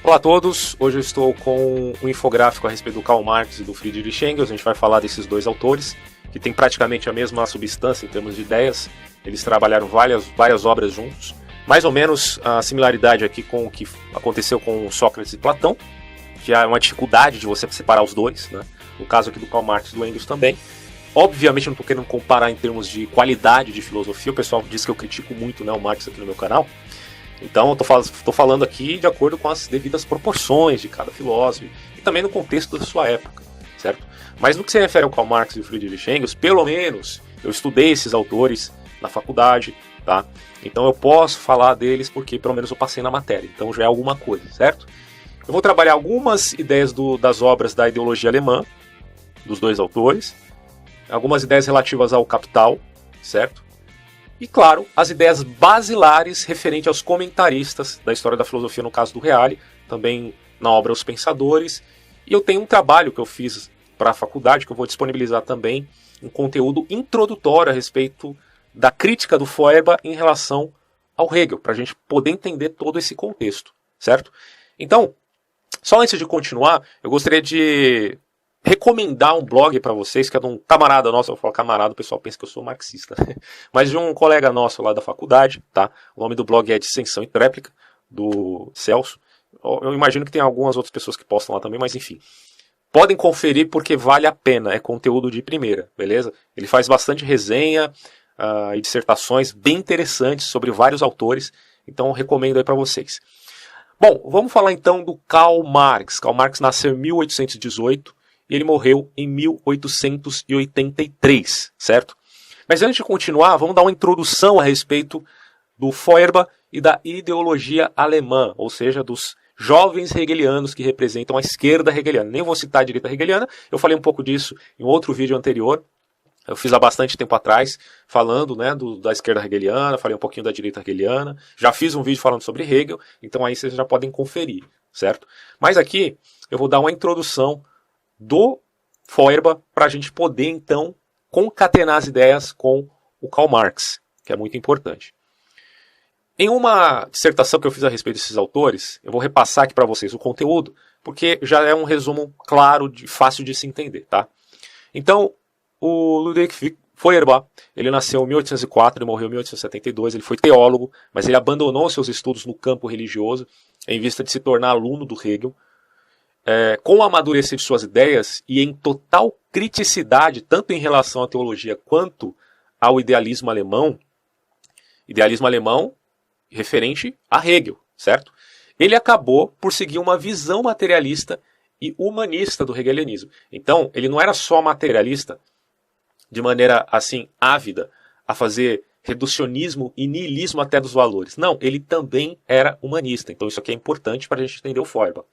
Olá a todos, hoje eu estou com um infográfico a respeito do Karl Marx e do Friedrich Engels. A gente vai falar desses dois autores, que têm praticamente a mesma substância em termos de ideias. Eles trabalharam várias obras juntos. Mais ou menos a similaridade aqui com o que aconteceu com Sócrates e Platão, que há uma dificuldade de você separar os dois, né? No caso aqui do Karl Marx e do Engels também. Obviamente eu não estou querendo comparar em termos de qualidade de filosofia, o pessoal diz que eu critico muito, né, o Marx aqui no meu canal. Então eu estou falando aqui de acordo com as devidas proporções de cada filósofo e também no contexto da sua época, certo? Mas no que se refere ao Karl Marx e ao Friedrich Engels, pelo menos eu estudei esses autores na faculdade, tá? Então eu posso falar deles porque pelo menos eu passei na matéria, então já é alguma coisa, certo? Eu vou trabalhar algumas ideias das obras da ideologia alemã, dos dois autores, algumas ideias relativas ao Capital, certo? E, claro, as ideias basilares referentes aos comentaristas da história da filosofia, no caso do Reale, também na obra Os Pensadores. E eu tenho um trabalho que eu fiz para a faculdade, que eu vou disponibilizar também, um conteúdo introdutório a respeito da crítica do Feuerbach em relação ao Hegel, para a gente poder entender todo esse contexto, certo? Então, só antes de continuar, eu gostaria de recomendar um blog para vocês, que é de um camarada nosso. Eu falo camarada, o pessoal pensa que eu sou marxista, mas de um colega nosso lá da faculdade, tá? O nome do blog é Dissensão e Tréplica, do Celso. Eu imagino que tem algumas outras pessoas que postam lá também, mas enfim. Podem conferir porque vale a pena, é conteúdo de primeira, beleza? Ele faz bastante resenha e dissertações bem interessantes sobre vários autores, então eu recomendo aí para vocês. Bom, vamos falar então do Karl Marx. Karl Marx nasceu em 1818, e ele morreu em 1883, certo? Mas antes de continuar, vamos dar uma introdução a respeito do Feuerbach e da ideologia alemã, ou seja, dos jovens hegelianos que representam a esquerda hegeliana. Nem vou citar a direita hegeliana, eu falei um pouco disso em outro vídeo anterior, eu fiz há bastante tempo atrás, falando, né, da esquerda hegeliana, falei um pouquinho da direita hegeliana, já fiz um vídeo falando sobre Hegel, então aí vocês já podem conferir, certo? Mas aqui eu vou dar uma introdução do Feuerbach para a gente poder, então, concatenar as ideias com o Karl Marx, que é muito importante. Em uma dissertação que eu fiz a respeito desses autores, eu vou repassar aqui para vocês o conteúdo, porque já é um resumo claro, fácil de se entender, tá? Então, o Ludwig Feuerbach, ele nasceu em 1804 e morreu em 1872, ele foi teólogo, mas ele abandonou seus estudos no campo religioso em vista de se tornar aluno do Hegel. Com o amadurecer de suas ideias e em total criticidade, tanto em relação à teologia quanto ao idealismo alemão referente a Hegel, certo? Ele acabou por seguir uma visão materialista e humanista do hegelianismo. Então, ele não era só materialista de maneira assim ávida a fazer reducionismo e niilismo até dos valores. Não, ele também era humanista. Então isso aqui é importante para a gente entender o Feuerbach.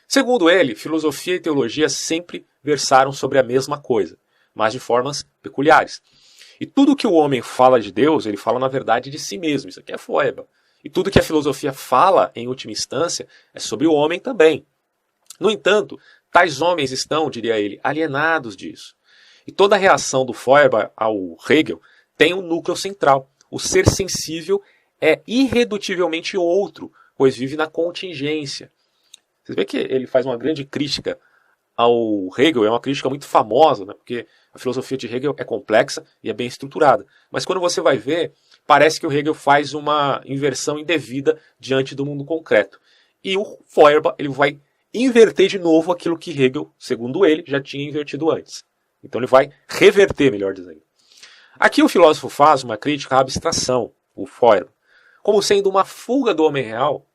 Segundo ele, filosofia e teologia sempre versaram sobre a mesma coisa, mas de formas peculiares. E tudo que o homem fala de Deus, ele fala na verdade de si mesmo. Isso aqui é Feuerbach. E tudo que a filosofia fala, em última instância, é sobre o homem também. No entanto, tais homens estão, diria ele, alienados disso. E toda a reação do Feuerbach ao Hegel tem um núcleo central. O ser sensível é irredutivelmente outro, pois vive na contingência. Vocês veem que ele faz uma grande crítica ao Hegel, é uma crítica muito famosa, né? Porque a filosofia de Hegel é complexa e é bem estruturada. Mas quando você vai ver, parece que o Hegel faz uma inversão indevida diante do mundo concreto. E o Feuerbach ele vai inverter de novo aquilo que Hegel, segundo ele, já tinha invertido antes. Então ele vai reverter, melhor dizendo. Aqui o filósofo faz uma crítica à abstração, o Feuerbach, como sendo uma fuga do homem real,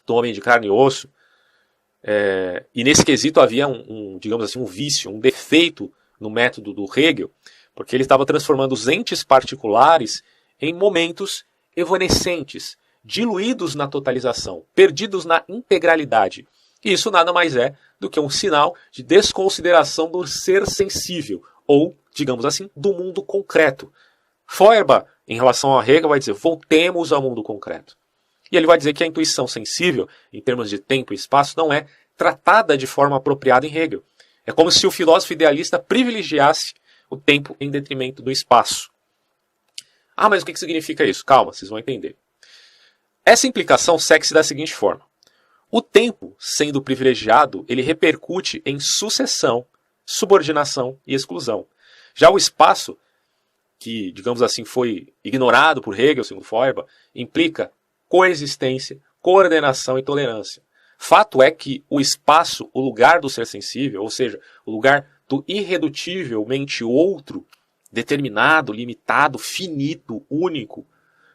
do homem de carne e osso. E nesse quesito havia digamos assim, um vício, um defeito no método do Hegel, porque ele estava transformando os entes particulares em momentos evanescentes, diluídos na totalização, perdidos na integralidade. E isso nada mais é do que um sinal de desconsideração do ser sensível, ou, digamos assim, do mundo concreto. Feuerbach, em relação a Hegel, vai dizer, voltemos ao mundo concreto. E ele vai dizer que a intuição sensível, em termos de tempo e espaço, não é tratada de forma apropriada em Hegel. É como se o filósofo idealista privilegiasse o tempo em detrimento do espaço. Ah, mas o que significa isso? Calma, vocês vão entender. Essa implicação segue-se da seguinte forma. O tempo, sendo privilegiado, ele repercute em sucessão, subordinação e exclusão. Já o espaço, que, digamos assim, foi ignorado por Hegel, segundo Feuerbach, implica coexistência, coordenação e tolerância. Fato é que o espaço, o lugar do ser sensível, ou seja, o lugar do irredutivelmente outro, determinado, limitado, finito, único,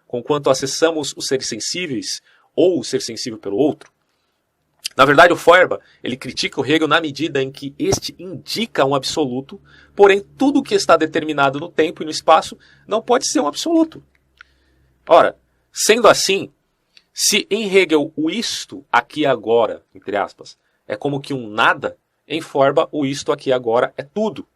conquanto acessamos os seres sensíveis ou o ser sensível pelo outro. Na verdade, o Feuerbach, ele critica o Hegel na medida em que este indica um absoluto, porém tudo que está determinado no tempo e no espaço não pode ser um absoluto. Ora, sendo assim, se em Hegel o isto aqui e agora, entre aspas, é como que um nada, em Feuerbach o isto aqui e agora é tudo.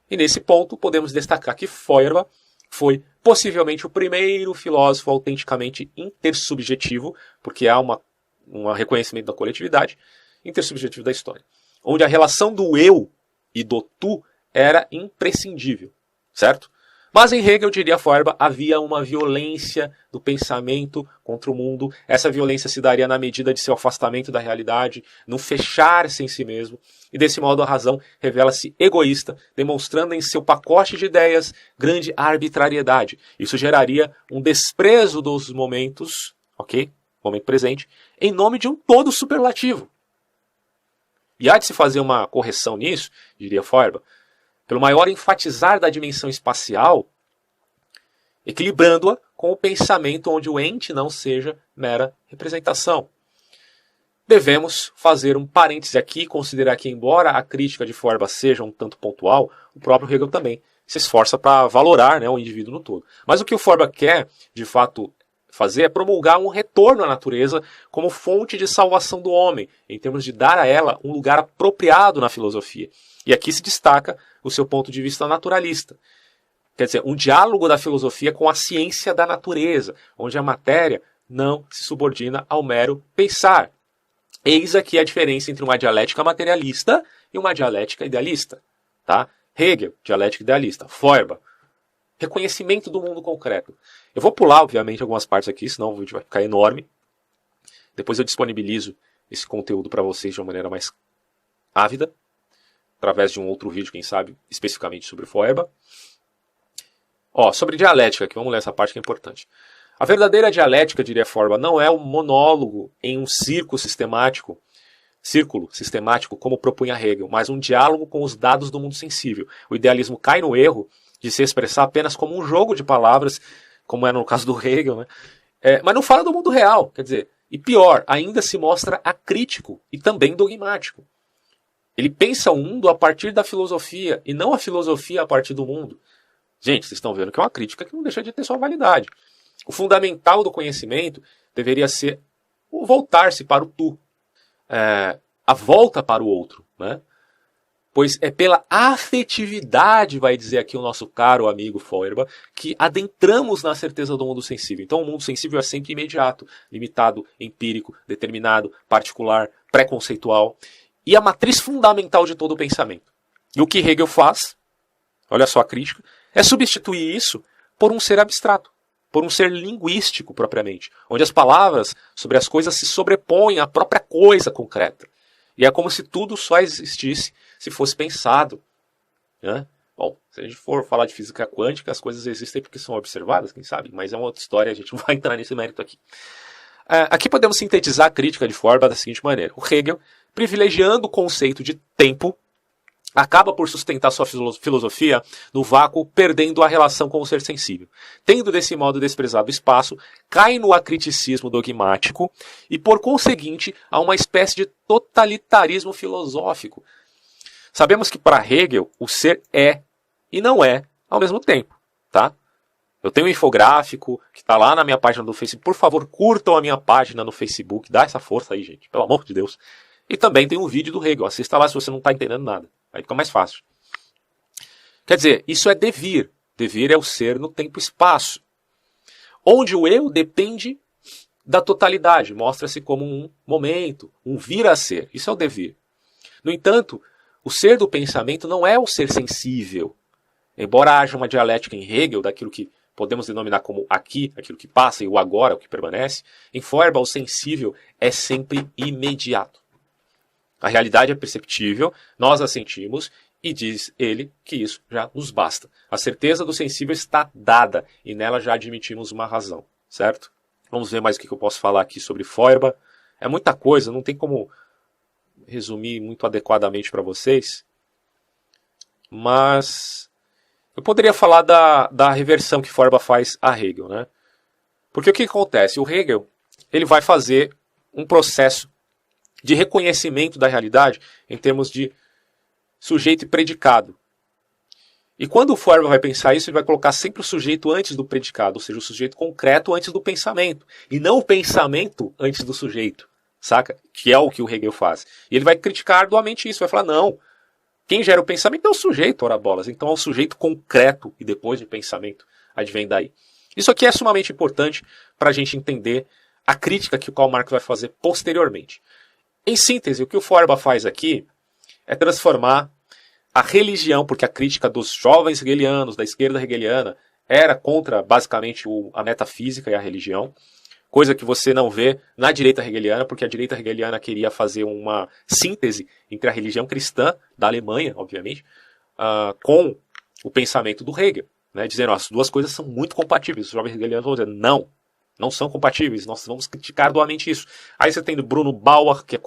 E nesse ponto podemos destacar que Feuerbach foi possivelmente o primeiro filósofo autenticamente intersubjetivo, porque há um reconhecimento da coletividade, intersubjetivo da história, onde a relação do eu e do tu era imprescindível, certo? Mas em Hegel, diria Feuerbach, havia uma violência do pensamento contra o mundo. Essa violência se daria na medida de seu afastamento da realidade, no fechar-se em si mesmo. E desse modo a razão revela-se egoísta, demonstrando em seu pacote de ideias grande arbitrariedade. Isso geraria um desprezo dos momentos, ok? Momento presente, em nome de um todo superlativo. E há de se fazer uma correção nisso, diria Feuerbach, pelo maior enfatizar da dimensão espacial, equilibrando-a com o pensamento onde o ente não seja mera representação. Devemos fazer um parêntese aqui e considerar que, embora a crítica de Feuerbach seja um tanto pontual, o próprio Hegel também se esforça para valorar, o indivíduo no todo. Mas o que o Feuerbach quer, de fato, fazer é promulgar um retorno à natureza como fonte de salvação do homem, em termos de dar a ela um lugar apropriado na filosofia. E aqui se destaca o seu ponto de vista naturalista. Quer dizer, um diálogo da filosofia com a ciência da natureza, onde a matéria não se subordina ao mero pensar. Eis aqui a diferença entre uma dialética materialista e uma dialética idealista. Tá? Hegel, dialética idealista. Feuerbach, reconhecimento do mundo concreto. Eu vou pular, obviamente, algumas partes aqui, senão o vídeo vai ficar enorme. Depois eu disponibilizo esse conteúdo para vocês de uma maneira mais ávida, através de um outro vídeo, quem sabe, especificamente sobre Feuerbach. Sobre dialética, aqui vamos ler essa parte que é importante. A verdadeira dialética, diria Feuerbach, não é um monólogo em um círculo sistemático, como propunha Hegel, mas um diálogo com os dados do mundo sensível. O idealismo cai no erro de se expressar apenas como um jogo de palavras, como é no caso do Hegel, mas não fala do mundo real, quer dizer, e pior, ainda se mostra acrítico e também dogmático. Ele pensa o mundo a partir da filosofia e não a filosofia a partir do mundo. Gente, vocês estão vendo que é uma crítica que não deixa de ter sua validade. O fundamental do conhecimento deveria ser o voltar-se para o tu, a volta para o outro, Pois é pela afetividade, vai dizer aqui o nosso caro amigo Feuerbach, que adentramos na certeza do mundo sensível. Então o mundo sensível é sempre imediato, limitado, empírico, determinado, particular, pré-conceitual. E a matriz fundamental de todo o pensamento. E o que Hegel faz, olha só a crítica, é substituir isso por um ser abstrato, por um ser linguístico propriamente, onde as palavras sobre as coisas se sobrepõem à própria coisa concreta. E é como se tudo só existisse se fosse pensado. Bom, se a gente for falar de física quântica, as coisas existem porque são observadas, quem sabe? Mas é uma outra história, a gente não vai entrar nesse mérito aqui. Aqui podemos sintetizar a crítica de Feuerbach da seguinte maneira. O Hegel, privilegiando o conceito de tempo, acaba por sustentar sua filosofia no vácuo, perdendo a relação com o ser sensível. Tendo desse modo desprezado o espaço, cai no acriticismo dogmático e, por conseguinte, a uma espécie de totalitarismo filosófico. Sabemos que para Hegel o ser é e não é ao mesmo tempo. Tá? Eu tenho um infográfico que está lá na minha página do Facebook. Por favor, curtam a minha página no Facebook. Dá essa força aí, gente. Pelo amor de Deus. E também tem um vídeo do Hegel. Assista lá se você não está entendendo nada. Aí fica mais fácil. Quer dizer, isso é devir. Devir é o ser no tempo e espaço. Onde o eu depende da totalidade. Mostra-se como um momento, um vir a ser. Isso é o devir. No entanto, o ser do pensamento não é o ser sensível. Embora haja uma dialética em Hegel daquilo que podemos denominar como aqui, aquilo que passa, e o agora, o que permanece. Em Feuerbach, o sensível é sempre imediato. A realidade é perceptível, nós a sentimos, e diz ele que isso já nos basta. A certeza do sensível está dada, e nela já admitimos uma razão, certo? Vamos ver mais o que eu posso falar aqui sobre Feuerbach. É muita coisa, não tem como resumir muito adequadamente para vocês, mas eu poderia falar da reversão que Feuerbach faz a Hegel, né? Porque o que acontece? O Hegel ele vai fazer um processo de reconhecimento da realidade em termos de sujeito e predicado. E quando o Feuerbach vai pensar isso, ele vai colocar sempre o sujeito antes do predicado, ou seja, o sujeito concreto antes do pensamento, e não o pensamento antes do sujeito, saca? Que é o que o Hegel faz. E ele vai criticar arduamente isso, vai falar, não, quem gera o pensamento é o sujeito, ora bolas, então é o sujeito concreto e depois o pensamento advém daí. Isso aqui é sumamente importante para a gente entender a crítica que o Karl Marx vai fazer posteriormente. Em síntese, o que o Feuerbach faz aqui é transformar a religião, porque a crítica dos jovens hegelianos, da esquerda hegeliana, era contra, basicamente, a metafísica e a religião, coisa que você não vê na direita hegeliana, porque a direita hegeliana queria fazer uma síntese entre a religião cristã, da Alemanha, obviamente, com o pensamento do Hegel, né, dizendo, as duas coisas são muito compatíveis. Os jovens hegelianos vão dizer, não são compatíveis, nós vamos criticar arduamente isso. Aí você tem o Bruno Bauer, que é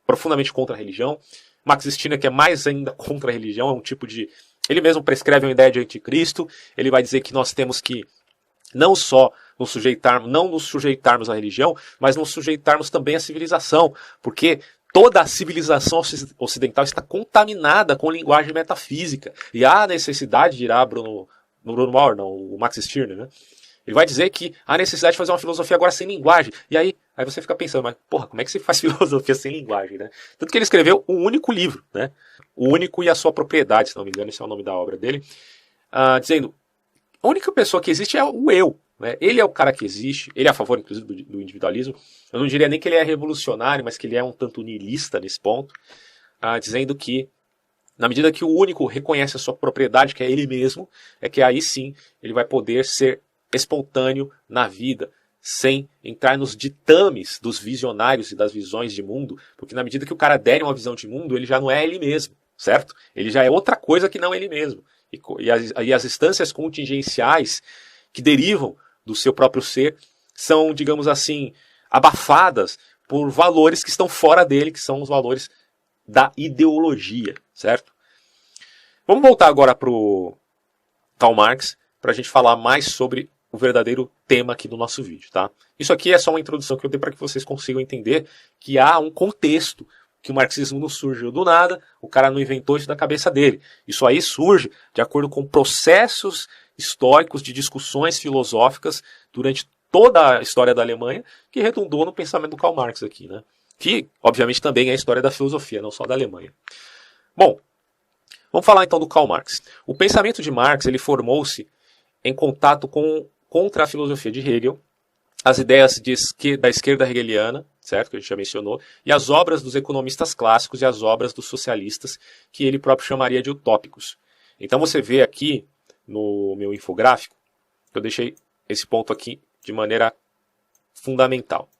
profundamente contra a religião, Max Stirner, que é mais ainda contra a religião, é um tipo de... Ele mesmo prescreve uma ideia de anticristo, ele vai dizer que nós temos que não só não nos sujeitarmos à religião, mas nos sujeitarmos também à civilização, porque toda a civilização ocidental está contaminada com linguagem metafísica, e há necessidade, dirá Bruno Bauer, não, o Max Stirner, né? Ele vai dizer que há necessidade de fazer uma filosofia agora sem linguagem. E aí você fica pensando, mas porra, como é que se faz filosofia sem linguagem, né? Tanto que ele escreveu um único livro, né? O Único e a Sua Propriedade, se não me engano, esse é o nome da obra dele. Dizendo, a única pessoa que existe é o eu, né? Ele é o cara que existe, ele é a favor, inclusive, do individualismo. Eu não diria nem que ele é revolucionário, mas que ele é um tanto niilista nesse ponto. Dizendo que, na medida que o único reconhece a sua propriedade, que é ele mesmo, é que aí sim ele vai poder ser espontâneo na vida, sem entrar nos ditames dos visionários e das visões de mundo, porque na medida que o cara der uma visão de mundo, ele já não é ele mesmo, certo? Ele já é outra coisa que não ele mesmo. E as instâncias contingenciais que derivam do seu próprio ser são, digamos assim, abafadas por valores que estão fora dele, que são os valores da ideologia, certo? Vamos voltar agora para o Karl Marx, para a gente falar mais sobre o verdadeiro tema aqui do nosso vídeo, tá? Isso aqui é só uma introdução que eu dei para que vocês consigam entender que há um contexto, que o marxismo não surgiu do nada, o cara não inventou isso da cabeça dele. Isso aí surge de acordo com processos históricos de discussões filosóficas durante toda a história da Alemanha, que redundou no pensamento do Karl Marx aqui, né? Que, obviamente, também é a história da filosofia, não só da Alemanha. Bom, vamos falar então do Karl Marx. O pensamento de Marx ele formou-se em contato contra a filosofia de Hegel, as ideias da esquerda hegeliana, certo, que a gente já mencionou, e as obras dos economistas clássicos e as obras dos socialistas, que ele próprio chamaria de utópicos. Então você vê aqui no meu infográfico, eu deixei esse ponto aqui de maneira fundamental.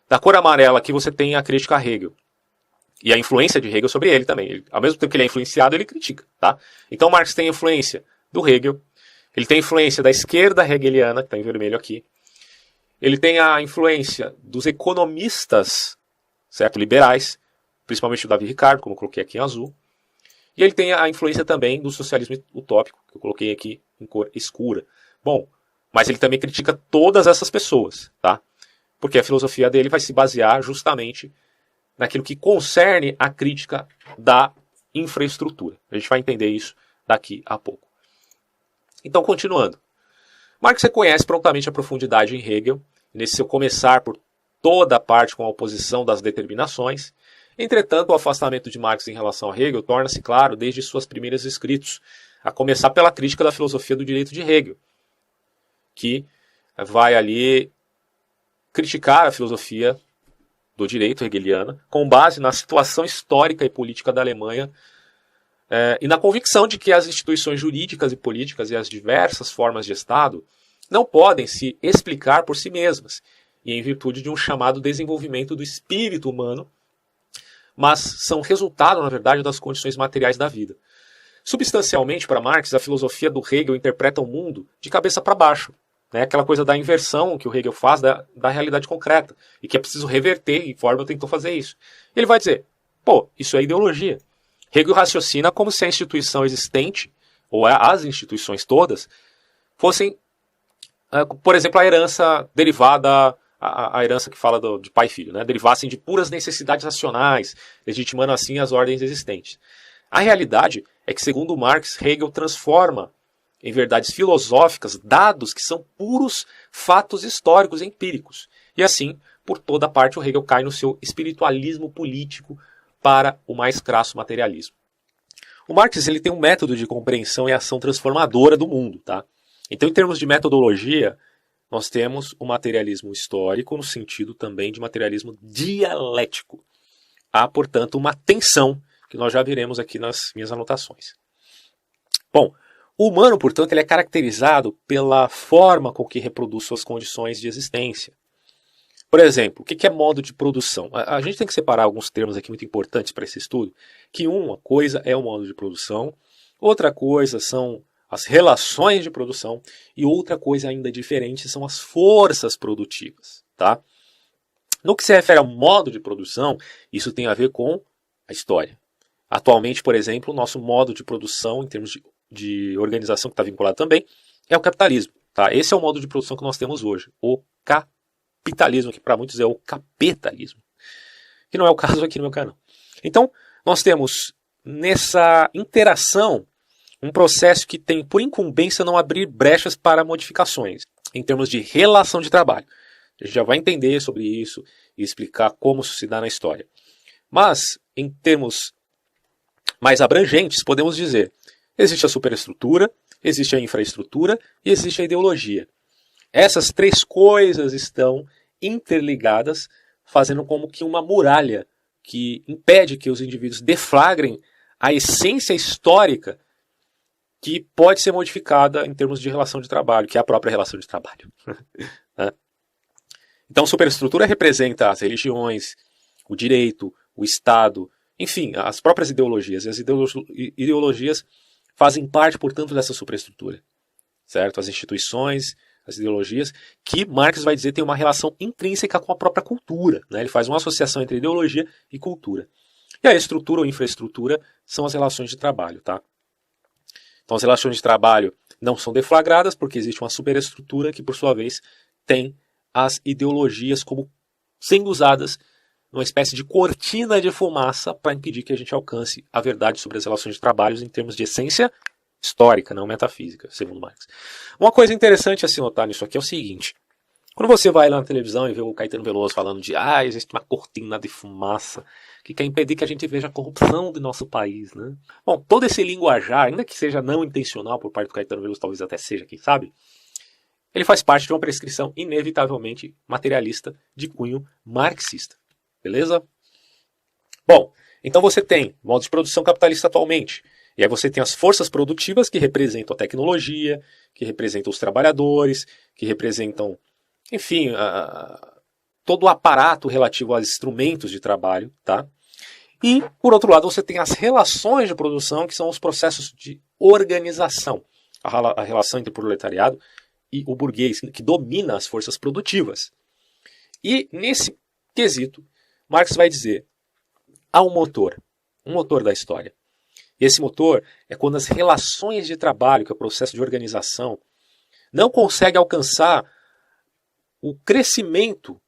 Da cor amarela aqui você tem a crítica a Hegel, e a influência de Hegel sobre ele também. Ao mesmo tempo que ele é influenciado, ele critica, tá? Então Marx tem influência do Hegel, ele tem influência da esquerda hegeliana, que está em vermelho aqui. Ele tem a influência dos economistas, certo, liberais, principalmente o Davi Ricardo, como eu coloquei aqui em azul. E ele tem a influência também do socialismo utópico, que eu coloquei aqui em cor escura. Bom, mas ele também critica todas essas pessoas, tá? Porque a filosofia dele vai se basear justamente naquilo que concerne a crítica da infraestrutura. A gente vai entender isso daqui a pouco. Então, continuando. Marx reconhece prontamente a profundidade em Hegel, nesse seu começar por toda a parte com a oposição das determinações. Entretanto, o afastamento de Marx em relação a Hegel torna-se claro desde suas primeiros escritos, a começar pela crítica da filosofia do direito de Hegel, que vai ali criticar a filosofia do direito hegeliana com base na situação histórica e política da Alemanha e na convicção de que as instituições jurídicas e políticas e as diversas formas de Estado não podem se explicar por si mesmas, e em virtude de um chamado desenvolvimento do espírito humano, mas são resultado, na verdade, das condições materiais da vida. Substancialmente, para Marx, a filosofia do Hegel interpreta o mundo de cabeça para baixo, né? Aquela coisa da inversão que o Hegel faz da realidade concreta, e que é preciso reverter, e Feuerbach tentou fazer isso. Ele vai dizer, pô, isso é ideologia. Hegel raciocina como se a instituição existente, ou as instituições todas, fossem, por exemplo, a herança derivada, a herança que fala de pai e filho, né? Derivassem de puras necessidades racionais, legitimando assim as ordens existentes. A realidade é que, segundo Marx, Hegel transforma em verdades filosóficas dados que são puros fatos históricos empíricos. E assim, por toda parte, o Hegel cai no seu espiritualismo político para o mais crasso materialismo. O Marx ele tem um método de compreensão e ação transformadora do mundo. Tá? Então, em termos de metodologia, nós temos o materialismo histórico no sentido também de materialismo dialético. Há, portanto, uma tensão que nós já veremos aqui nas minhas anotações. Bom, o humano, portanto, ele é caracterizado pela forma com que reproduz suas condições de existência. Por exemplo, o que é modo de produção? A gente tem que separar alguns termos aqui muito importantes para esse estudo, que uma coisa é o modo de produção, outra coisa são as relações de produção e outra coisa ainda diferente são as forças produtivas. Tá? No que se refere ao modo de produção, isso tem a ver com a história. Atualmente, por exemplo, o nosso modo de produção, em termos de organização que está vinculado também, é o capitalismo. Tá? Esse é o modo de produção que nós temos hoje, o capitalismo, que para muitos é o capitalismo, que não é o caso aqui no meu canal. Então, nós temos nessa interação um processo que tem por incumbência não abrir brechas para modificações, em termos de relação de trabalho. A gente já vai entender sobre isso e explicar como isso se dá na história. Mas, em termos mais abrangentes, podemos dizer, existe a superestrutura, existe a infraestrutura e existe a ideologia. Essas três coisas estão interligadas, fazendo como que uma muralha que impede que os indivíduos deflagrem a essência histórica que pode ser modificada em termos de relação de trabalho, que é a própria relação de trabalho. Então, superestrutura representa as religiões, o direito, o Estado, enfim, as próprias ideologias. E as ideologias fazem parte, portanto, dessa superestrutura. Certo? As instituições, as ideologias, que Marx vai dizer tem uma relação intrínseca com a própria cultura. Né? Ele faz uma associação entre ideologia e cultura. E a estrutura ou infraestrutura são as relações de trabalho. Tá? Então, as relações de trabalho não são deflagradas porque existe uma superestrutura que, por sua vez, tem as ideologias como sendo usadas numa espécie de cortina de fumaça para impedir que a gente alcance a verdade sobre as relações de trabalho em termos de essência histórica, não metafísica, segundo Marx. Uma coisa interessante a se notar nisso aqui é o seguinte. Quando você vai lá na televisão e vê o Caetano Veloso falando de existe uma cortina de fumaça que quer impedir que a gente veja a corrupção do nosso país, né? Bom, todo esse linguajar, ainda que seja não intencional por parte do Caetano Veloso, talvez até seja, quem sabe, ele faz parte de uma prescrição inevitavelmente materialista de cunho marxista. Beleza? Bom, então você tem modo de produção capitalista atualmente. E aí você tem as forças produtivas que representam a tecnologia, que representam os trabalhadores, que representam, enfim, todo o aparato relativo aos instrumentos de trabalho. Tá? E, por outro lado, você tem as relações de produção, que são os processos de organização. A relação entre o proletariado e o burguês, que domina as forças produtivas. E, nesse quesito, Marx vai dizer, há um motor da história. E esse motor é quando as relações de trabalho, que é o processo de organização, não consegue alcançar o crescimento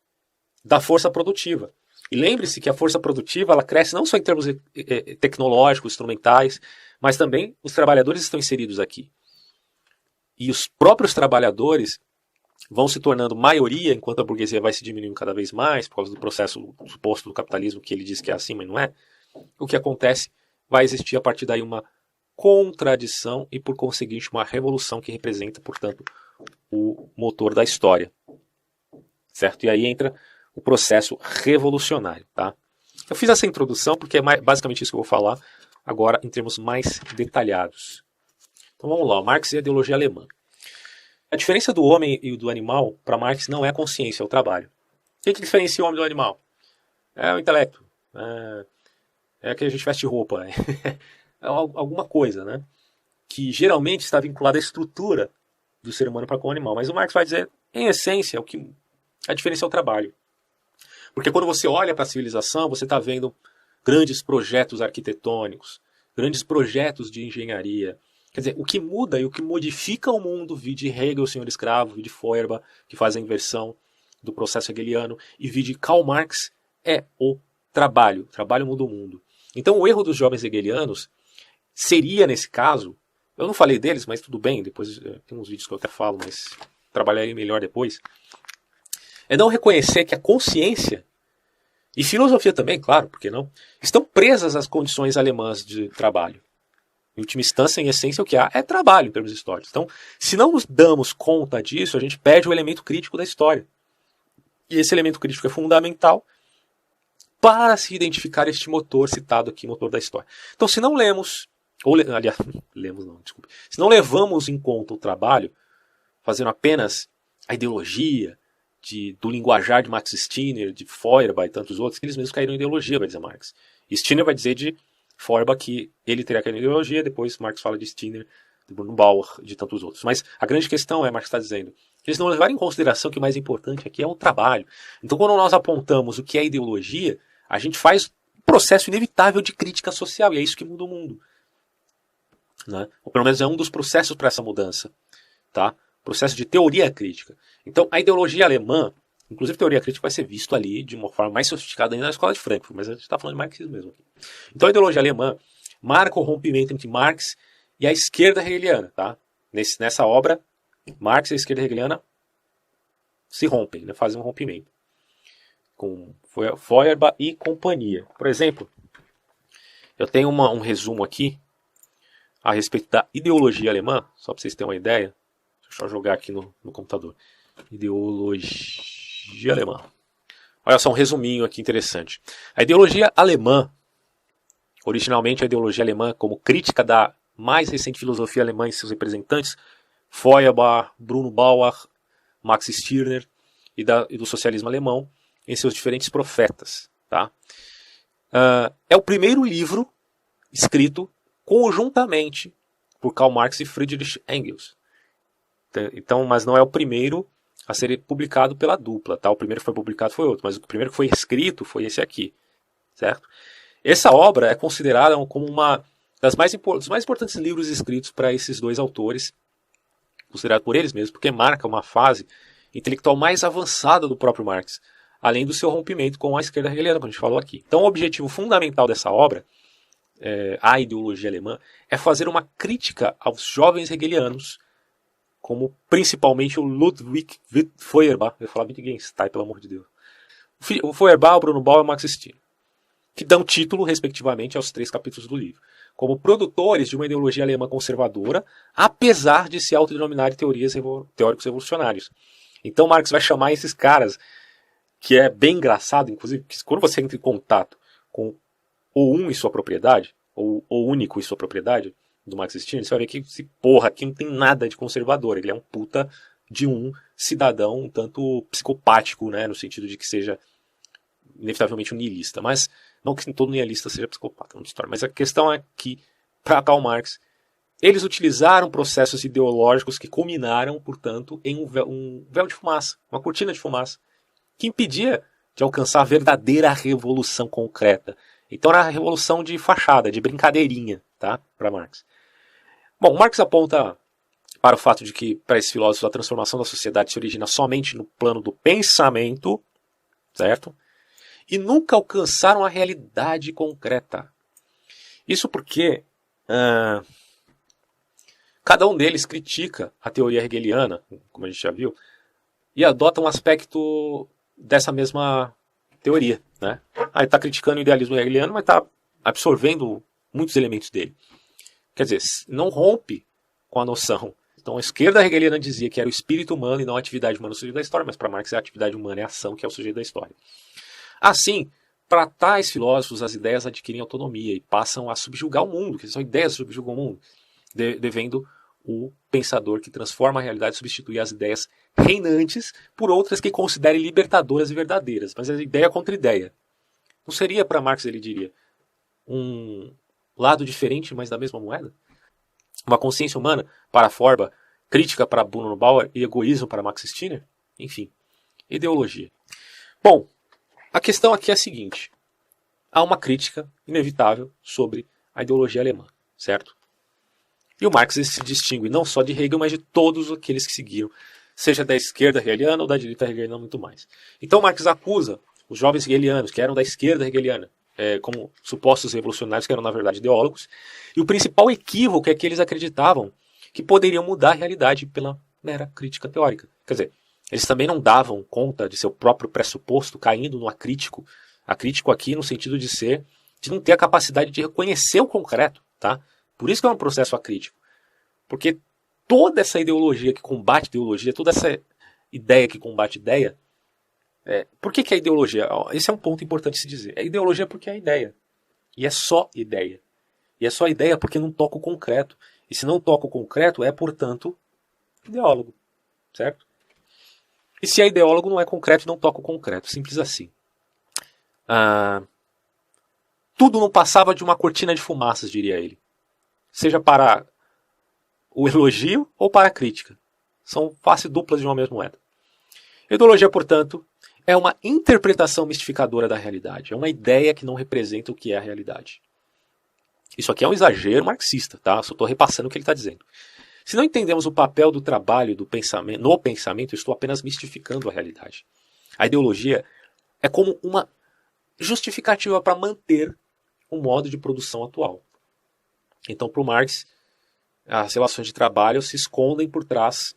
da força produtiva. E lembre-se que a força produtiva ela cresce não só em termos tecnológicos, instrumentais, mas também os trabalhadores estão inseridos aqui. E os próprios trabalhadores vão se tornando maioria, enquanto a burguesia vai se diminuindo cada vez mais, por causa do processo suposto do capitalismo, que ele diz que é assim, mas não é. O que acontece, vai existir a partir daí uma contradição e, por conseguinte, uma revolução que representa, portanto, o motor da história. Certo? E aí entra o processo revolucionário. Tá? Eu fiz essa introdução porque é basicamente isso que eu vou falar agora em termos mais detalhados. Então vamos lá, Marx e a ideologia alemã. A diferença do homem e do animal, para Marx, não é a consciência, é o trabalho. O que diferencia o homem do animal? É o intelecto. É que a gente veste roupa. É alguma coisa, né? Que geralmente está vinculada à estrutura do ser humano para com o animal. Mas o Marx vai dizer, em essência, a diferença é o trabalho. Porque quando você olha para a civilização, você está vendo grandes projetos arquitetônicos, grandes projetos de engenharia. Quer dizer, o que muda e o que modifica o mundo, vide Hegel, o senhor escravo, vide Feuerbach, que faz a inversão do processo hegeliano, e vide Karl Marx, é o trabalho. O trabalho muda o mundo. Então o erro dos jovens hegelianos seria, nesse caso, eu não falei deles, mas tudo bem, depois tem uns vídeos que eu até falo, mas trabalharei melhor depois, é não reconhecer que a consciência, e filosofia também, claro, por que não, estão presas às condições alemãs de trabalho. Em última instância, em essência, o que há é trabalho em termos históricos. Então, se não nos damos conta disso, a gente perde o elemento crítico da história. E esse elemento crítico é fundamental para se identificar este motor citado aqui, motor da história. Então, se não lemos, aliás, se não levamos em conta o trabalho, fazendo apenas a ideologia do linguajar de Max Stirner, de Feuerbach e tantos outros, que eles mesmos caíram em ideologia, vai dizer Marx. E Stirner vai dizer de Feuerbach que ele teria caído em ideologia, depois Marx fala de Stirner, de Bruno Bauer, de tantos outros. Mas a grande questão é, Marx está dizendo, que eles não levaram em consideração que o mais importante aqui é o trabalho. Então, quando nós apontamos o que é ideologia, a gente faz um processo inevitável de crítica social, e é isso que muda o mundo. Né? Ou pelo menos é um dos processos para essa mudança. Tá? Processo de teoria crítica. Então, a ideologia alemã, inclusive teoria crítica, vai ser visto ali de uma forma mais sofisticada ainda na escola de Frankfurt, mas a gente está falando de marxismo mesmo aqui. Então, a ideologia alemã marca o rompimento entre Marx e a esquerda hegeliana. Tá? Nessa obra, Marx e a esquerda hegeliana se rompem, né? Fazem um rompimento. Com Feuerbach e companhia. Por exemplo, eu tenho um resumo aqui a respeito da ideologia alemã, só para vocês terem uma ideia. Deixa eu jogar aqui no computador. Ideologia alemã. Olha só um resuminho aqui interessante. A ideologia alemã, originalmente a ideologia alemã como crítica da mais recente filosofia alemã e seus representantes, Feuerbach, Bruno Bauer, Max Stirner e do socialismo alemão, em seus diferentes profetas. Tá? É o primeiro livro escrito conjuntamente por Karl Marx e Friedrich Engels. Então, mas não é o primeiro a ser publicado pela dupla. Tá? O primeiro que foi publicado foi outro, mas o primeiro que foi escrito foi esse aqui. Certo? Essa obra é considerada como uma dos mais importantes livros escritos para esses dois autores, considerado por eles mesmos, porque marca uma fase intelectual mais avançada do próprio Marx, além do seu rompimento com a esquerda hegeliana, como a gente falou aqui. Então, o objetivo fundamental dessa obra, a ideologia alemã, é fazer uma crítica aos jovens hegelianos, como principalmente o Ludwig Feuerbach, eu ia falar Wittgenstein, pelo amor de Deus, o Feuerbach, o Bruno Bauer e o Max Stirner, que dão título, respectivamente, aos 3 capítulos do livro, como produtores de uma ideologia alemã conservadora, apesar de se autodenominarem teóricos revolucionários. Então Marx vai chamar esses caras, que é bem engraçado, inclusive, que quando você entra em contato com o um e sua propriedade, ou o único e sua propriedade, do Max Stirner, você vai ver que esse porra aqui não tem nada de conservador, ele é um puta de um cidadão um tanto psicopático, né, no sentido de que seja inevitavelmente um niilista, mas não que todo niilista seja psicopata, mas a questão é que, para Karl Marx, eles utilizaram processos ideológicos que culminaram, portanto, em um véu de fumaça, uma cortina de fumaça, que impedia de alcançar a verdadeira revolução concreta. Então era a revolução de fachada, de brincadeirinha, tá? Para Marx. Bom, Marx aponta para o fato de que, para esses filósofos, a transformação da sociedade se origina somente no plano do pensamento, certo? E nunca alcançaram a realidade concreta. Isso porque cada um deles critica a teoria hegeliana, como a gente já viu, e adota um aspecto dessa mesma teoria. Né? Ele está criticando o idealismo hegeliano, mas está absorvendo muitos elementos dele. Quer dizer, não rompe com a noção. Então a esquerda hegeliana dizia que era o espírito humano e não a atividade humana o sujeito da história, mas para Marx a atividade humana é a ação que é o sujeito da história. Assim, para tais filósofos, as ideias adquirem autonomia e passam a subjugar o mundo, que são ideias que subjugam o mundo, devendo o pensador que transforma a realidade substituir as ideias reinantes por outras que considere libertadoras e verdadeiras. Mas é ideia contra ideia. Não seria, para Marx, ele diria, um lado diferente, mas da mesma moeda? Uma consciência humana para Feuerbach, crítica para Bruno Bauer e egoísmo para Max Stirner? Enfim, ideologia. Bom, a questão aqui é a seguinte. Há uma crítica inevitável sobre a ideologia alemã, certo? E o Marx se distingue não só de Hegel, mas de todos aqueles que seguiram, seja da esquerda hegeliana ou da direita hegeliana, muito mais. Então Marx acusa os jovens hegelianos, que eram da esquerda hegeliana, como supostos revolucionários, que eram na verdade ideólogos, e o principal equívoco é que eles acreditavam que poderiam mudar a realidade pela mera crítica teórica. Quer dizer, eles também não davam conta de seu próprio pressuposto, caindo no acrítico. Acrítico aqui no sentido de não ter a capacidade de reconhecer o concreto, tá? Por isso que é um processo acrítico. Porque toda essa ideologia que combate ideologia, toda essa ideia que combate ideia, por que é ideologia? Esse é um ponto importante de se dizer. É ideologia porque é ideia. E é só ideia. E é só ideia porque não toca o concreto. E se não toca o concreto, é, portanto, ideólogo. Certo? E se é ideólogo, não é concreto e não toca o concreto. Simples assim. Tudo não passava de uma cortina de fumaças, diria ele. Seja para o elogio ou para a crítica. São faces duplas de uma mesma moeda. Ideologia, portanto, é uma interpretação mistificadora da realidade. É uma ideia que não representa o que é a realidade. Isso aqui é um exagero marxista, tá? Só estou repassando o que ele está dizendo. Se não entendemos o papel do trabalho no pensamento, eu estou apenas mistificando a realidade. A ideologia é como uma justificativa para manter o modo de produção atual. Então, para o Marx, as relações de trabalho se escondem por trás,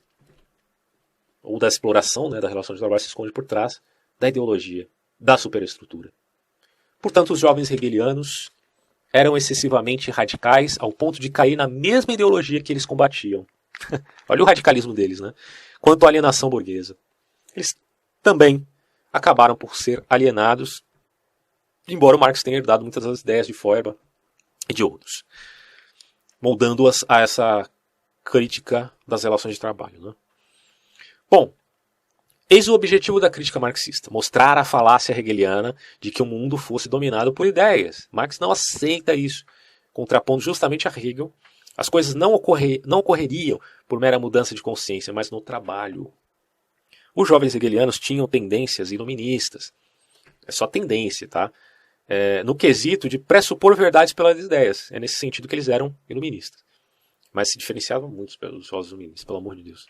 ou da exploração, da relação de trabalho se esconde por trás da ideologia, da superestrutura. Portanto, os jovens hegelianos eram excessivamente radicais ao ponto de cair na mesma ideologia que eles combatiam. Olha o radicalismo deles, né? Quanto à alienação burguesa. Eles também acabaram por ser alienados, embora o Marx tenha herdado muitas das ideias de Feuerbach e de outros, moldando-as a essa crítica das relações de trabalho. Né? Bom, eis o objetivo da crítica marxista, mostrar a falácia hegeliana de que o mundo fosse dominado por ideias. Marx não aceita isso, contrapondo justamente a Hegel. As coisas não ocorreriam por mera mudança de consciência, mas no trabalho. Os jovens hegelianos tinham tendências iluministas. É só tendência, tá? No quesito de pressupor verdades pelas ideias. É nesse sentido que eles eram iluministas. Mas se diferenciavam muito pelos jovens iluministas, pelo amor de Deus.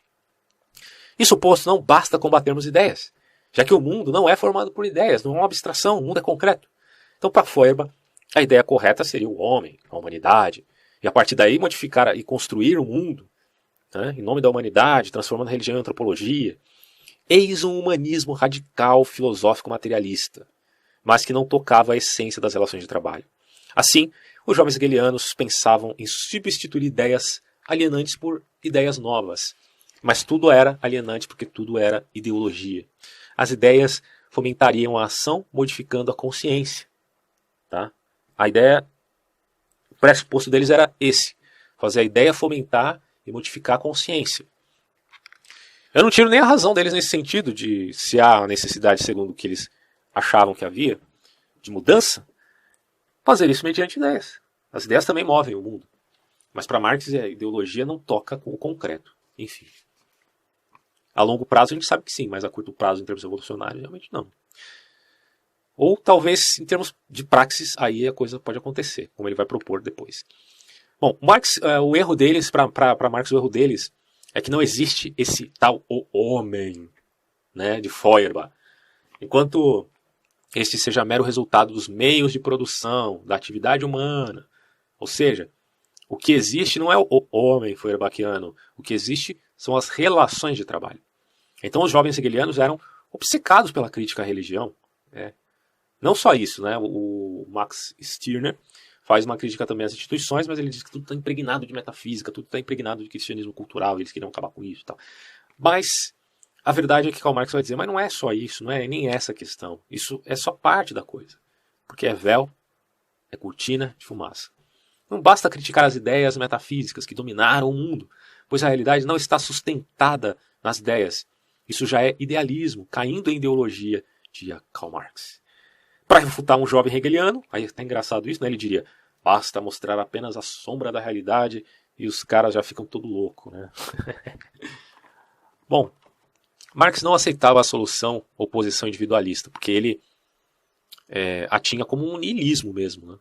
Isso posto, não basta combatermos ideias, já que o mundo não é formado por ideias, não é uma abstração, o mundo é concreto. Então, para Feuerbach, a ideia correta seria o homem, a humanidade, e a partir daí modificar e construir o mundo, né, em nome da humanidade, transformando a religião em antropologia. Eis um humanismo radical, filosófico, materialista, mas que não tocava a essência das relações de trabalho. Assim, os jovens hegelianos pensavam em substituir ideias alienantes por ideias novas. Mas tudo era alienante porque tudo era ideologia. As ideias fomentariam a ação modificando a consciência. Tá? A ideia, o pressuposto deles era esse. Fazer a ideia fomentar e modificar a consciência. Eu não tiro nem a razão deles nesse sentido de se há necessidade, segundo o que eles achavam que havia, de mudança, fazer isso mediante ideias. As ideias também movem o mundo. Mas para Marx a ideologia não toca com o concreto. Enfim. A longo prazo a gente sabe que sim, mas a curto prazo, em termos evolucionários, realmente não. Ou talvez em termos de praxis, aí a coisa pode acontecer, como ele vai propor depois. Bom, Marx, o erro deles, para Marx, o erro deles é que não existe esse tal o homem, né, de Feuerbach. Enquanto este seja mero resultado dos meios de produção, da atividade humana. Ou seja, o que existe não é o homem feuerbachiano, o que existe são as relações de trabalho. Então os jovens hegelianos eram obcecados pela crítica à religião. Não só isso, né? O Max Stirner faz uma crítica também às instituições, mas ele diz que tudo está impregnado de metafísica, tudo está impregnado de cristianismo cultural, e eles queriam acabar com isso e tal. Mas a verdade é que Karl Marx vai dizer, mas não é só isso, não é nem essa a questão. Isso é só parte da coisa. porque é véu, é cortina de fumaça. Não basta criticar as ideias metafísicas que dominaram o mundo, pois a realidade não está sustentada nas ideias. Isso já é idealismo, caindo em ideologia, diria Karl Marx. Para refutar um jovem hegeliano, aí está engraçado isso, né? Ele diria, basta mostrar apenas a sombra da realidade e os caras já ficam todo louco, né? Bom, Marx não aceitava a solução oposição individualista, porque ele a tinha como um niilismo mesmo, né?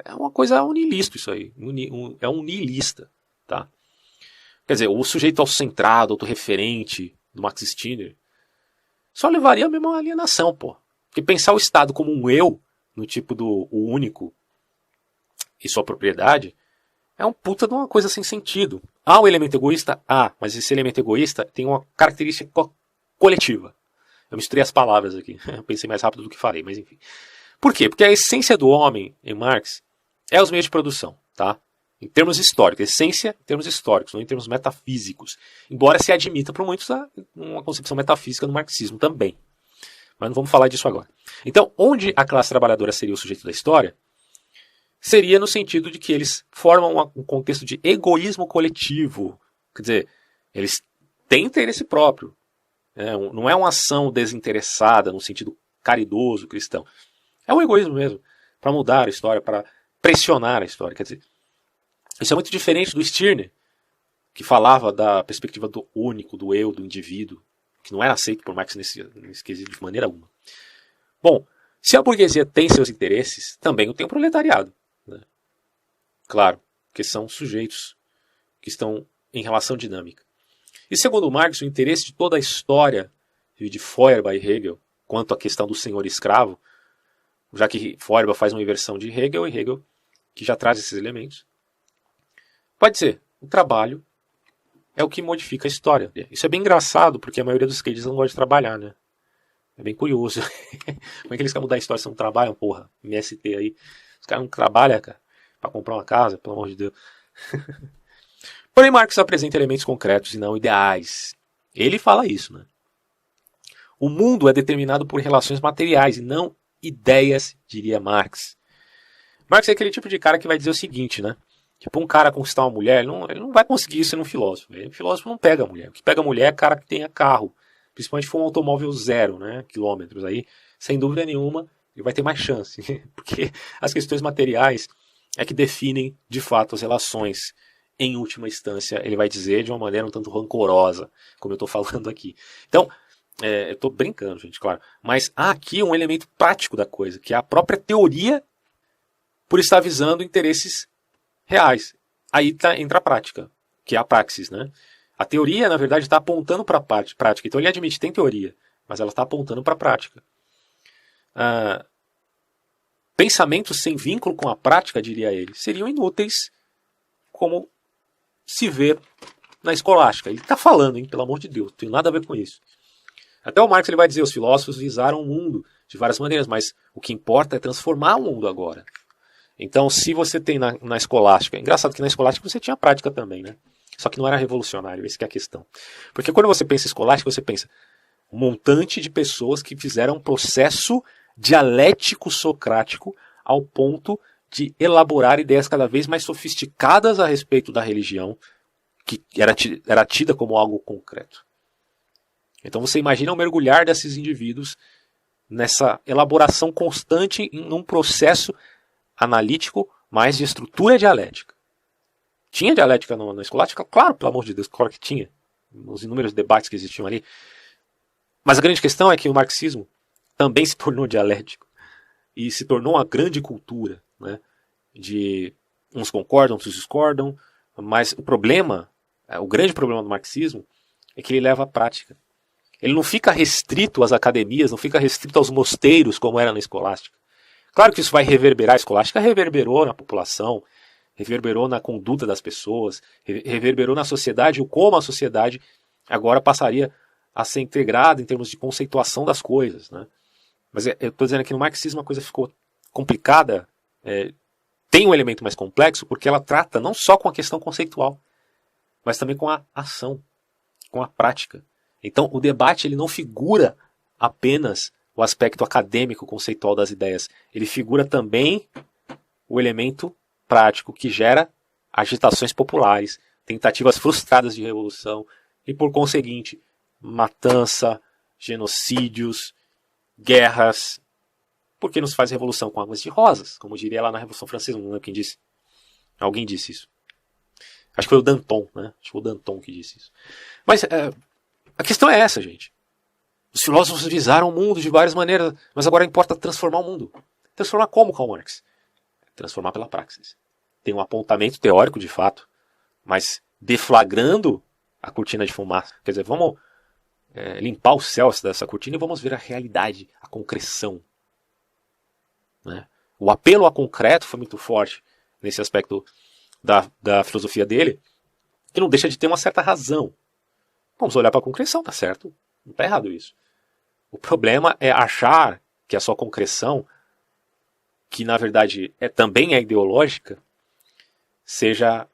É uma coisa nihilista isso aí, é um nihilista, tá? Quer dizer, o sujeito autocentrado, autorreferente do Max Stirner só levaria a mesma alienação, pô. Porque pensar o Estado como um eu, no tipo do o único e sua propriedade, é um puta de uma coisa sem sentido. Há o elemento egoísta? Há, mas esse elemento egoísta tem uma característica coletiva. Eu misturei as palavras aqui, eu pensei mais rápido do que falei, mas enfim. Por quê? Porque a essência do homem, em Marx, é os meios de produção, tá? Em termos históricos, essência em termos históricos, não em termos metafísicos. Embora se admita por muitos uma concepção metafísica no marxismo também. Mas não vamos falar disso agora. Então, onde a classe trabalhadora seria o sujeito da história, seria no sentido de que eles formam um contexto de egoísmo coletivo. Quer dizer, eles têm interesse próprio. Não é uma ação desinteressada no sentido caridoso cristão. É um egoísmo mesmo, para mudar a história, para pressionar a história. Quer dizer, isso é muito diferente do Stirner, que falava da perspectiva do único, do eu, do indivíduo, que não era aceito por Marx nesse quesito de maneira alguma. Bom, se a burguesia tem seus interesses, também tem o proletariado. Né? Claro, que são sujeitos que estão em relação dinâmica. E segundo Marx, o interesse de toda a história de Feuerbach e Hegel, quanto à questão do senhor escravo, já que Feuerbach faz uma inversão de Hegel, e Hegel, que já traz esses elementos, pode ser, o trabalho é o que modifica a história. Isso é bem engraçado, porque a maioria dos skatistas não gosta de trabalhar, né? É bem curioso. Como é que eles querem mudar a história se não trabalham, porra? MST aí. Os caras não trabalham, cara, pra comprar uma casa, pelo amor de Deus. Porém, Marx apresenta elementos concretos e não ideais. Ele fala isso, né? O mundo é determinado por relações materiais e não ideias, diria Marx. Marx é aquele tipo de cara que vai dizer o seguinte, né? Tipo, um cara conquistar uma mulher, ele não vai conseguir isso sendo um filósofo. Um filósofo não pega a mulher. O que pega a mulher é cara que tenha carro. Principalmente se for um automóvel zero, né? Quilômetros aí. Sem dúvida nenhuma, ele vai ter mais chance. Porque as questões materiais é que definem, de fato, as relações. Em última instância, ele vai dizer de uma maneira um tanto rancorosa, como eu estou falando aqui. Então, eu estou brincando, gente, claro. Mas há aqui um elemento prático da coisa, que é a própria teoria por estar visando interesses reais. Aí entra a prática, que é a praxis, né? A teoria, na verdade, está apontando para a prática. Então ele admite que tem teoria, mas ela está apontando para a prática. Pensamentos sem vínculo com a prática, diria ele, seriam inúteis, como se vê na escolástica. Ele está falando, hein? Pelo amor de Deus, não tem nada a ver com isso. Até o Marx ele vai dizer, os filósofos visaram o mundo de várias maneiras, mas o que importa é transformar o mundo agora. Então, se você tem na escolástica... É engraçado que na escolástica você tinha prática também, né? Só que não era revolucionário, essa que é a questão. Porque quando você pensa em escolástica, você pensa um montante de pessoas que fizeram um processo dialético socrático ao ponto de elaborar ideias cada vez mais sofisticadas a respeito da religião, que era tida como algo concreto. Então você imagina o mergulhar desses indivíduos nessa elaboração constante em um processo analítico, mais de estrutura dialética. Tinha dialética na escolástica? Claro, pelo amor de Deus, claro que tinha. Os inúmeros debates que existiam ali. Mas a grande questão é que o marxismo também se tornou dialético. E se tornou uma grande cultura. Né? De uns concordam, outros discordam. Mas o grande problema do marxismo é que ele leva à prática. Ele não fica restrito às academias, não fica restrito aos mosteiros, como era na escolástica. Claro que isso vai reverberar, a escolástica reverberou na população, reverberou na conduta das pessoas, reverberou na sociedade, o como a sociedade agora passaria a ser integrada em termos de conceituação das coisas. Né? Mas eu estou dizendo que no marxismo a coisa ficou complicada, tem um elemento mais complexo, porque ela trata não só com a questão conceitual, mas também com a ação, com a prática. Então o debate ele não figura apenas o aspecto acadêmico conceitual das ideias, ele figura também o elemento prático que gera agitações populares, tentativas frustradas de revolução e, por conseguinte, matança, genocídios, guerras. Porque nos faz revolução com águas de rosas, como diria lá na Revolução Francesa, não lembro quem disse. Alguém disse isso. Acho que foi o Danton, né? Acho que foi o Danton que disse isso. Mas a questão é essa, gente. Os filósofos visaram o mundo de várias maneiras, mas agora importa transformar o mundo. Transformar como, Karl Marx? Transformar pela praxis. Tem um apontamento teórico, de fato, mas deflagrando a cortina de fumaça. Quer dizer, vamos limpar o céu dessa cortina e vamos ver a realidade, a concreção. Né? O apelo a concreto foi muito forte nesse aspecto da filosofia dele, que não deixa de ter uma certa razão. Vamos olhar para a concreção, tá certo? Não está errado isso. O problema é achar que a sua concreção, que na verdade também é ideológica, seja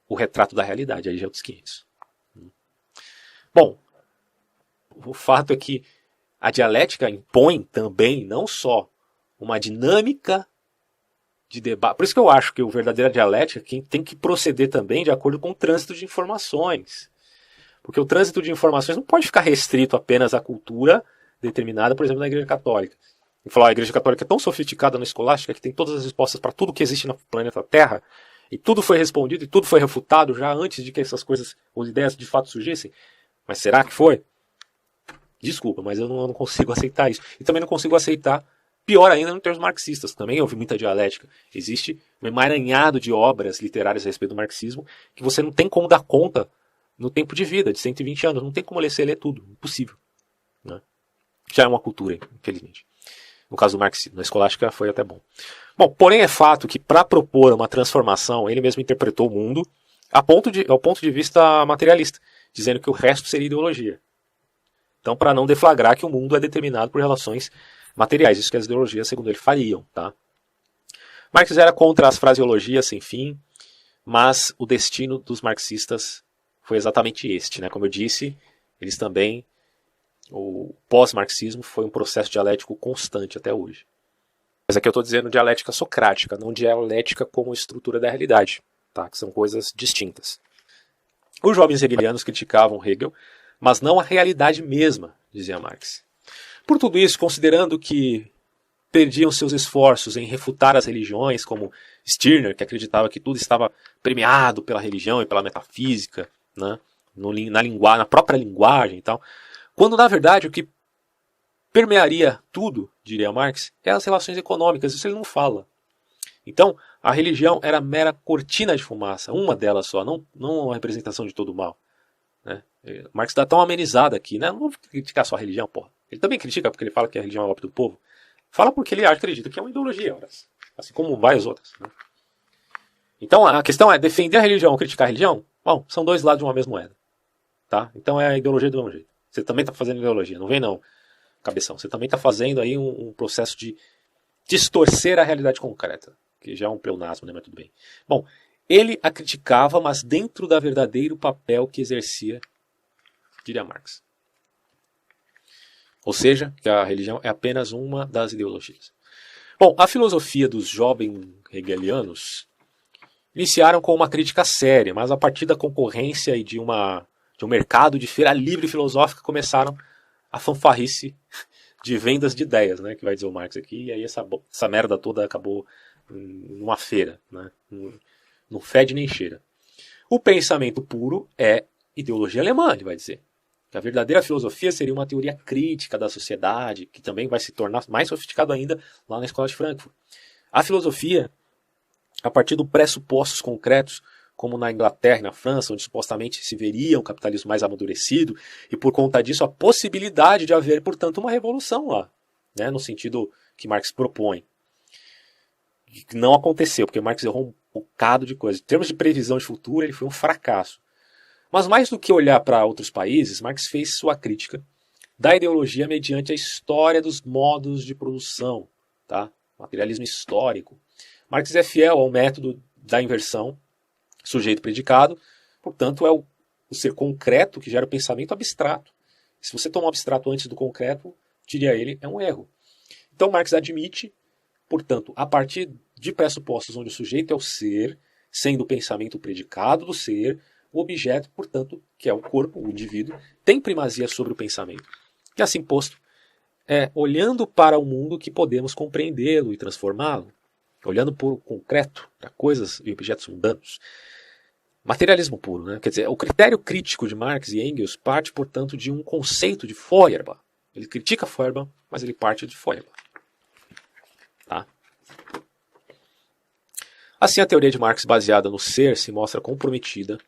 o retrato da realidade. Aí já é outros 500. Bom, o fato é que a dialética impõe também não só uma dinâmica de debate. Por isso que eu acho que o verdadeira dialética tem que proceder também de acordo com o trânsito de informações. Porque o trânsito de informações não pode ficar restrito apenas à cultura determinada, por exemplo, na Igreja Católica. E falar, a Igreja Católica é tão sofisticada na escolástica que tem todas as respostas para tudo que existe no planeta Terra, e tudo foi respondido e tudo foi refutado já antes de que essas coisas, ou ideias de fato surgissem. Mas será que foi? Desculpa, mas eu não consigo aceitar isso. E também não consigo aceitar, pior ainda, em termos marxistas. Também houve muita dialética. Existe um emaranhado de obras literárias a respeito do marxismo que você não tem como dar conta no tempo de vida, de 120 anos. Não tem como ler tudo. Impossível. Né? Já é uma cultura, infelizmente. No caso do marxismo, na escolástica foi até bom. Bom, porém é fato que para propor uma transformação, ele mesmo interpretou o mundo ao ponto de vista materialista, dizendo que o resto seria ideologia. Então, para não deflagrar que o mundo é determinado por relações materiais, isso que as ideologias, segundo ele, fariam. Tá? Marx era contra as fraseologias sem fim, mas o destino dos marxistas foi exatamente este. Né? Como eu disse, eles também, o pós-marxismo foi um processo dialético constante até hoje. Mas aqui eu estou dizendo dialética socrática, não dialética como estrutura da realidade, tá? Que são coisas distintas. Os jovens hegelianos criticavam Hegel, mas não a realidade mesma, dizia Marx. Por tudo isso, considerando que perdiam seus esforços em refutar as religiões, como Stirner, que acreditava que tudo estava premiado pela religião e pela metafísica, né? Na própria linguagem e tal, quando na verdade o que permearia tudo, diria Marx, é as relações econômicas, isso ele não fala. Então, a religião era mera cortina de fumaça, uma delas só, não uma representação de todo o mal. Né? Marx dá tão amenizada aqui, né? Não vou criticar só a religião, porra. Ele também critica porque ele fala que a religião é o ópio do povo. Fala porque ele acredita que é uma ideologia, assim como várias outras. Né? Então, a questão é defender a religião ou criticar a religião? Bom, são dois lados de uma mesma moeda. Tá? Então é a ideologia do mesmo jeito. Você também está fazendo ideologia, não vem não, cabeção. Você também está fazendo aí um processo de distorcer a realidade concreta, que já é um pleonasmo, né? Mas tudo bem. Bom, ele a criticava, mas dentro do verdadeiro papel que exercia, diria Marx. Ou seja, que a religião é apenas uma das ideologias. Bom, a filosofia dos jovens hegelianos iniciaram com uma crítica séria, mas a partir da concorrência e de um mercado de feira livre filosófica começaram a fanfarrice de vendas de ideias, né, que vai dizer o Marx aqui, e aí essa merda toda acabou numa feira, né, não fede nem cheira. O pensamento puro é ideologia alemã, ele vai dizer. A verdadeira filosofia seria uma teoria crítica da sociedade, que também vai se tornar mais sofisticado ainda lá na Escola de Frankfurt. A filosofia, a partir de pressupostos concretos, como na Inglaterra e na França, onde supostamente se veria um capitalismo mais amadurecido, e por conta disso a possibilidade de haver, portanto, uma revolução lá, né, no sentido que Marx propõe. Que não aconteceu, porque Marx errou um bocado de coisa. Em termos de previsão de futuro, ele foi um fracasso. Mas mais do que olhar para outros países, Marx fez sua crítica da ideologia mediante a história dos modos de produção, tá? Materialismo histórico. Marx é fiel ao método da inversão, sujeito-predicado, portanto é o ser concreto que gera o pensamento abstrato. Se você toma o abstrato antes do concreto, diria ele, é um erro. Então Marx admite, portanto, a partir de pressupostos onde o sujeito é o ser, sendo o pensamento o predicado do ser, o objeto, portanto, que é o corpo, o indivíduo, tem primazia sobre o pensamento. E assim posto, olhando para o mundo que podemos compreendê-lo e transformá-lo, olhando para o concreto, para coisas e objetos mundanos. Materialismo puro, né? Quer dizer, o critério crítico de Marx e Engels parte, portanto, de um conceito de Feuerbach. Ele critica Feuerbach, mas ele parte de Feuerbach. Tá? Assim, a teoria de Marx baseada no ser se mostra comprometida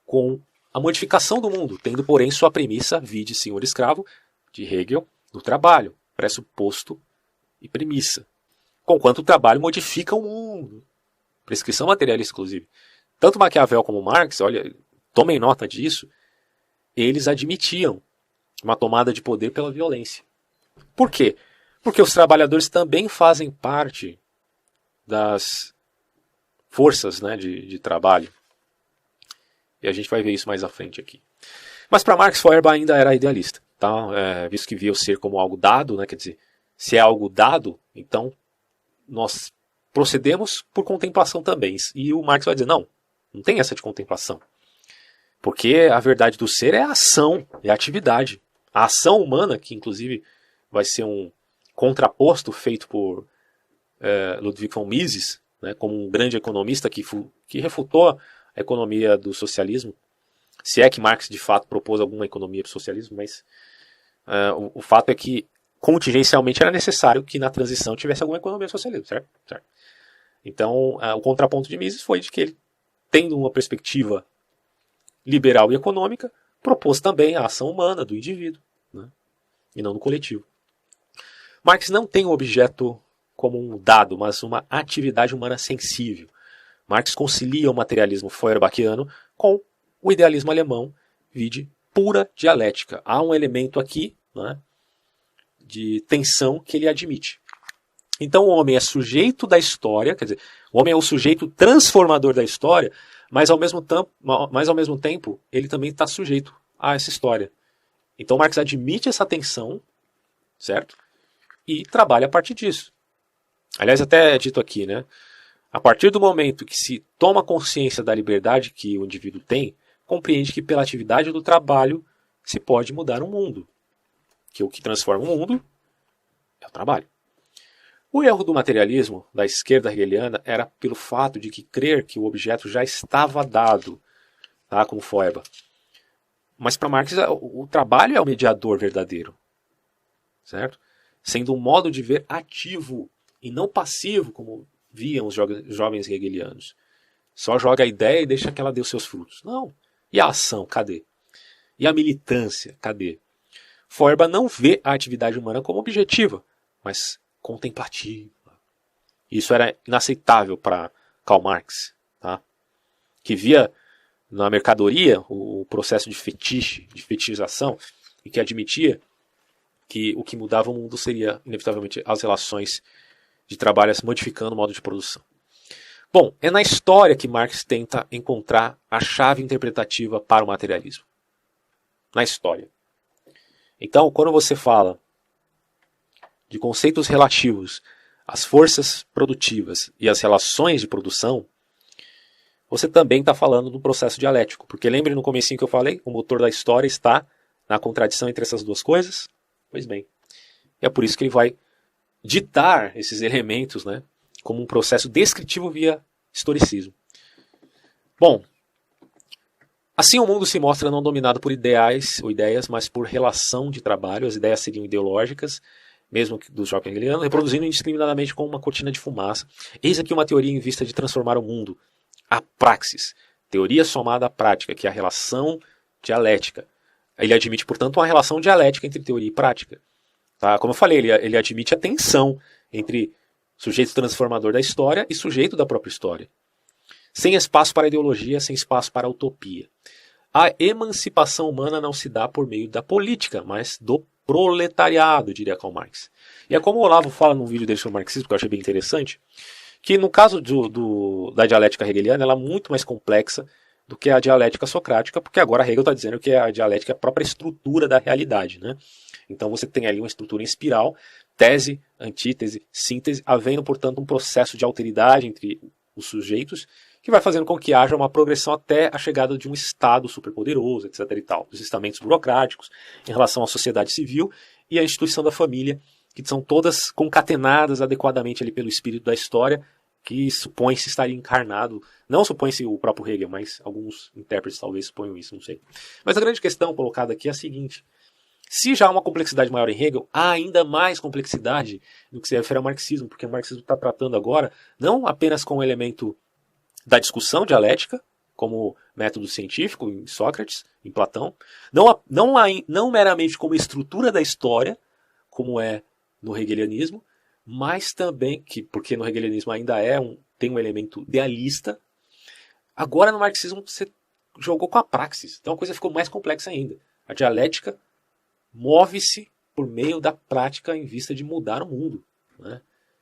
com a modificação do mundo, tendo, porém, sua premissa, vide senhor escravo, de Hegel, do trabalho, pressuposto e premissa. Conquanto o trabalho modifica o mundo. Prescrição materialista, inclusive. Tanto Maquiavel como Marx, olha, tomem nota disso, eles admitiam uma tomada de poder pela violência. Por quê? Porque os trabalhadores também fazem parte das forças, né, de trabalho. E a gente vai ver isso mais à frente aqui. Mas para Marx, Feuerbach ainda era idealista. Tá? Visto que via o ser como algo dado, né, quer dizer, se é algo dado, então nós procedemos por contemplação também. E o Marx vai dizer, não tem essa de contemplação. Porque a verdade do ser é a ação, é a atividade. A ação humana, que inclusive vai ser um contraposto feito por Ludwig von Mises, né, como um grande economista que refutou a economia do socialismo, se é que Marx de fato propôs alguma economia para o socialismo, mas o fato é que contingencialmente era necessário que na transição tivesse alguma economia do socialismo, certo? Então o contraponto de Mises foi de que ele, tendo uma perspectiva liberal e econômica, propôs também a ação humana do indivíduo, né, e não do coletivo. Marx não tem o objeto como um dado, mas uma atividade humana sensível. Marx concilia o materialismo feuerbachiano com o idealismo alemão, vide pura dialética. Há um elemento aqui, né, de tensão que ele admite. Então o homem é sujeito da história, quer dizer, o homem é o sujeito transformador da história, mas ao mesmo tempo ele também está sujeito a essa história. Então Marx admite essa tensão, certo? E trabalha a partir disso. Aliás, até é dito aqui, né? A partir do momento que se toma consciência da liberdade que o indivíduo tem, compreende que pela atividade do trabalho se pode mudar o mundo. Que o que transforma o mundo é o trabalho. O erro do materialismo da esquerda hegeliana era pelo fato de que crer que o objeto já estava dado, tá, como Feuerbach. Mas para Marx o trabalho é o mediador verdadeiro, certo? Sendo um modo de ver ativo e não passivo, como viam os jovens hegelianos. Só joga a ideia e deixa que ela dê os seus frutos. Não. E a ação, cadê? E a militância, cadê? Feuerbach não vê a atividade humana como objetiva, mas contemplativa. Isso era inaceitável para Karl Marx, tá? Que via na mercadoria o processo de fetiche, de fetichização, e que admitia que o que mudava o mundo seria, inevitavelmente, as relações de trabalho modificando o modo de produção. Bom, é na história que Marx tenta encontrar a chave interpretativa para o materialismo. Na história. Então, quando você fala de conceitos relativos às forças produtivas e às relações de produção, você também está falando do processo dialético. Porque lembre no comecinho que eu falei, o motor da história está na contradição entre essas duas coisas? Pois bem, é por isso que ele vai ditar esses elementos, né, como um processo descritivo via historicismo. Bom, assim o mundo se mostra não dominado por ideais ou ideias, mas por relação de trabalho. As ideias seriam ideológicas, mesmo do jovem hegeliano, reproduzindo indiscriminadamente como uma cortina de fumaça. Eis aqui uma teoria em vista de transformar o mundo. A praxis, teoria somada à prática, que é a relação dialética. Ele admite, portanto, uma relação dialética entre teoria e prática. Tá? Como eu falei, ele admite a tensão entre sujeito transformador da história e sujeito da própria história. Sem espaço para ideologia, sem espaço para utopia. A emancipação humana não se dá por meio da política, mas do proletariado, diria Karl Marx. E é como o Olavo fala num vídeo dele sobre o marxismo, que eu achei bem interessante, que no caso da dialética hegeliana, ela é muito mais complexa, do que a dialética socrática, porque agora Hegel está dizendo que a dialética é a própria estrutura da realidade, né? Então você tem ali uma estrutura em espiral, tese, antítese, síntese, havendo, portanto, um processo de alteridade entre os sujeitos, que vai fazendo com que haja uma progressão até a chegada de um Estado superpoderoso, etc. e tal, dos estamentos burocráticos, em relação à sociedade civil e à instituição da família, que são todas concatenadas adequadamente ali pelo espírito da história, que supõe-se estaria encarnado, não supõe-se o próprio Hegel, mas alguns intérpretes talvez suponham isso, não sei. Mas a grande questão colocada aqui é a seguinte: se já há uma complexidade maior em Hegel, há ainda mais complexidade no que se refere ao marxismo, porque o marxismo está tratando agora não apenas com o elemento da discussão dialética, como método científico em Sócrates, em Platão, não meramente como estrutura da história, como é no hegelianismo, mas também, porque no hegelianismo ainda tem um elemento idealista, agora no marxismo você jogou com a praxis, então a coisa ficou mais complexa ainda. A dialética move-se por meio da prática em vista de mudar o mundo, né?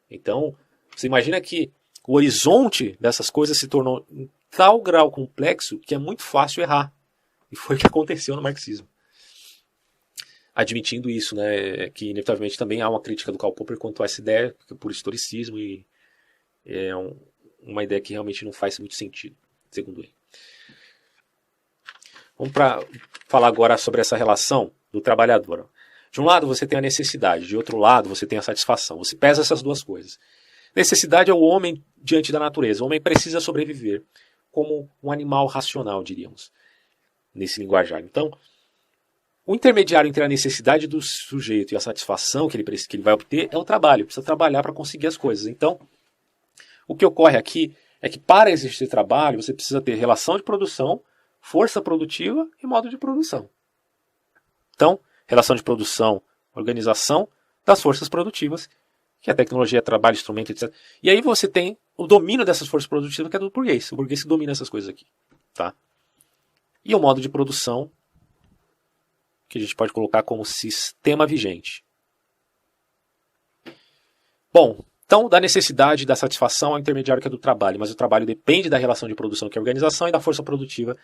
Então, você imagina que o horizonte dessas coisas se tornou em tal grau complexo que é muito fácil errar. E foi o que aconteceu no marxismo. Admitindo isso, né, que inevitavelmente também há uma crítica do Karl Popper quanto a essa ideia por historicismo, e é uma ideia que realmente não faz muito sentido, segundo ele. Vamos falar agora sobre essa relação do trabalhador. De um lado você tem a necessidade, de outro lado você tem a satisfação. Você pesa essas duas coisas. Necessidade é o homem diante da natureza. O homem precisa sobreviver como um animal racional, diríamos, nesse linguajar. Então, o intermediário entre a necessidade do sujeito e a satisfação que ele vai obter é o trabalho. Ele precisa trabalhar para conseguir as coisas. Então, o que ocorre aqui é que para existir trabalho, você precisa ter relação de produção, força produtiva e modo de produção. Então, relação de produção, organização das forças produtivas, que é a tecnologia, trabalho, instrumento, etc. E aí você tem o domínio dessas forças produtivas, que é do burguês. O burguês que domina essas coisas aqui. Tá? E o modo de produção, que a gente pode colocar como sistema vigente. Bom, então da necessidade, da satisfação ao intermediário, que é do trabalho, mas o trabalho depende da relação de produção, que é a organização, e da força produtiva,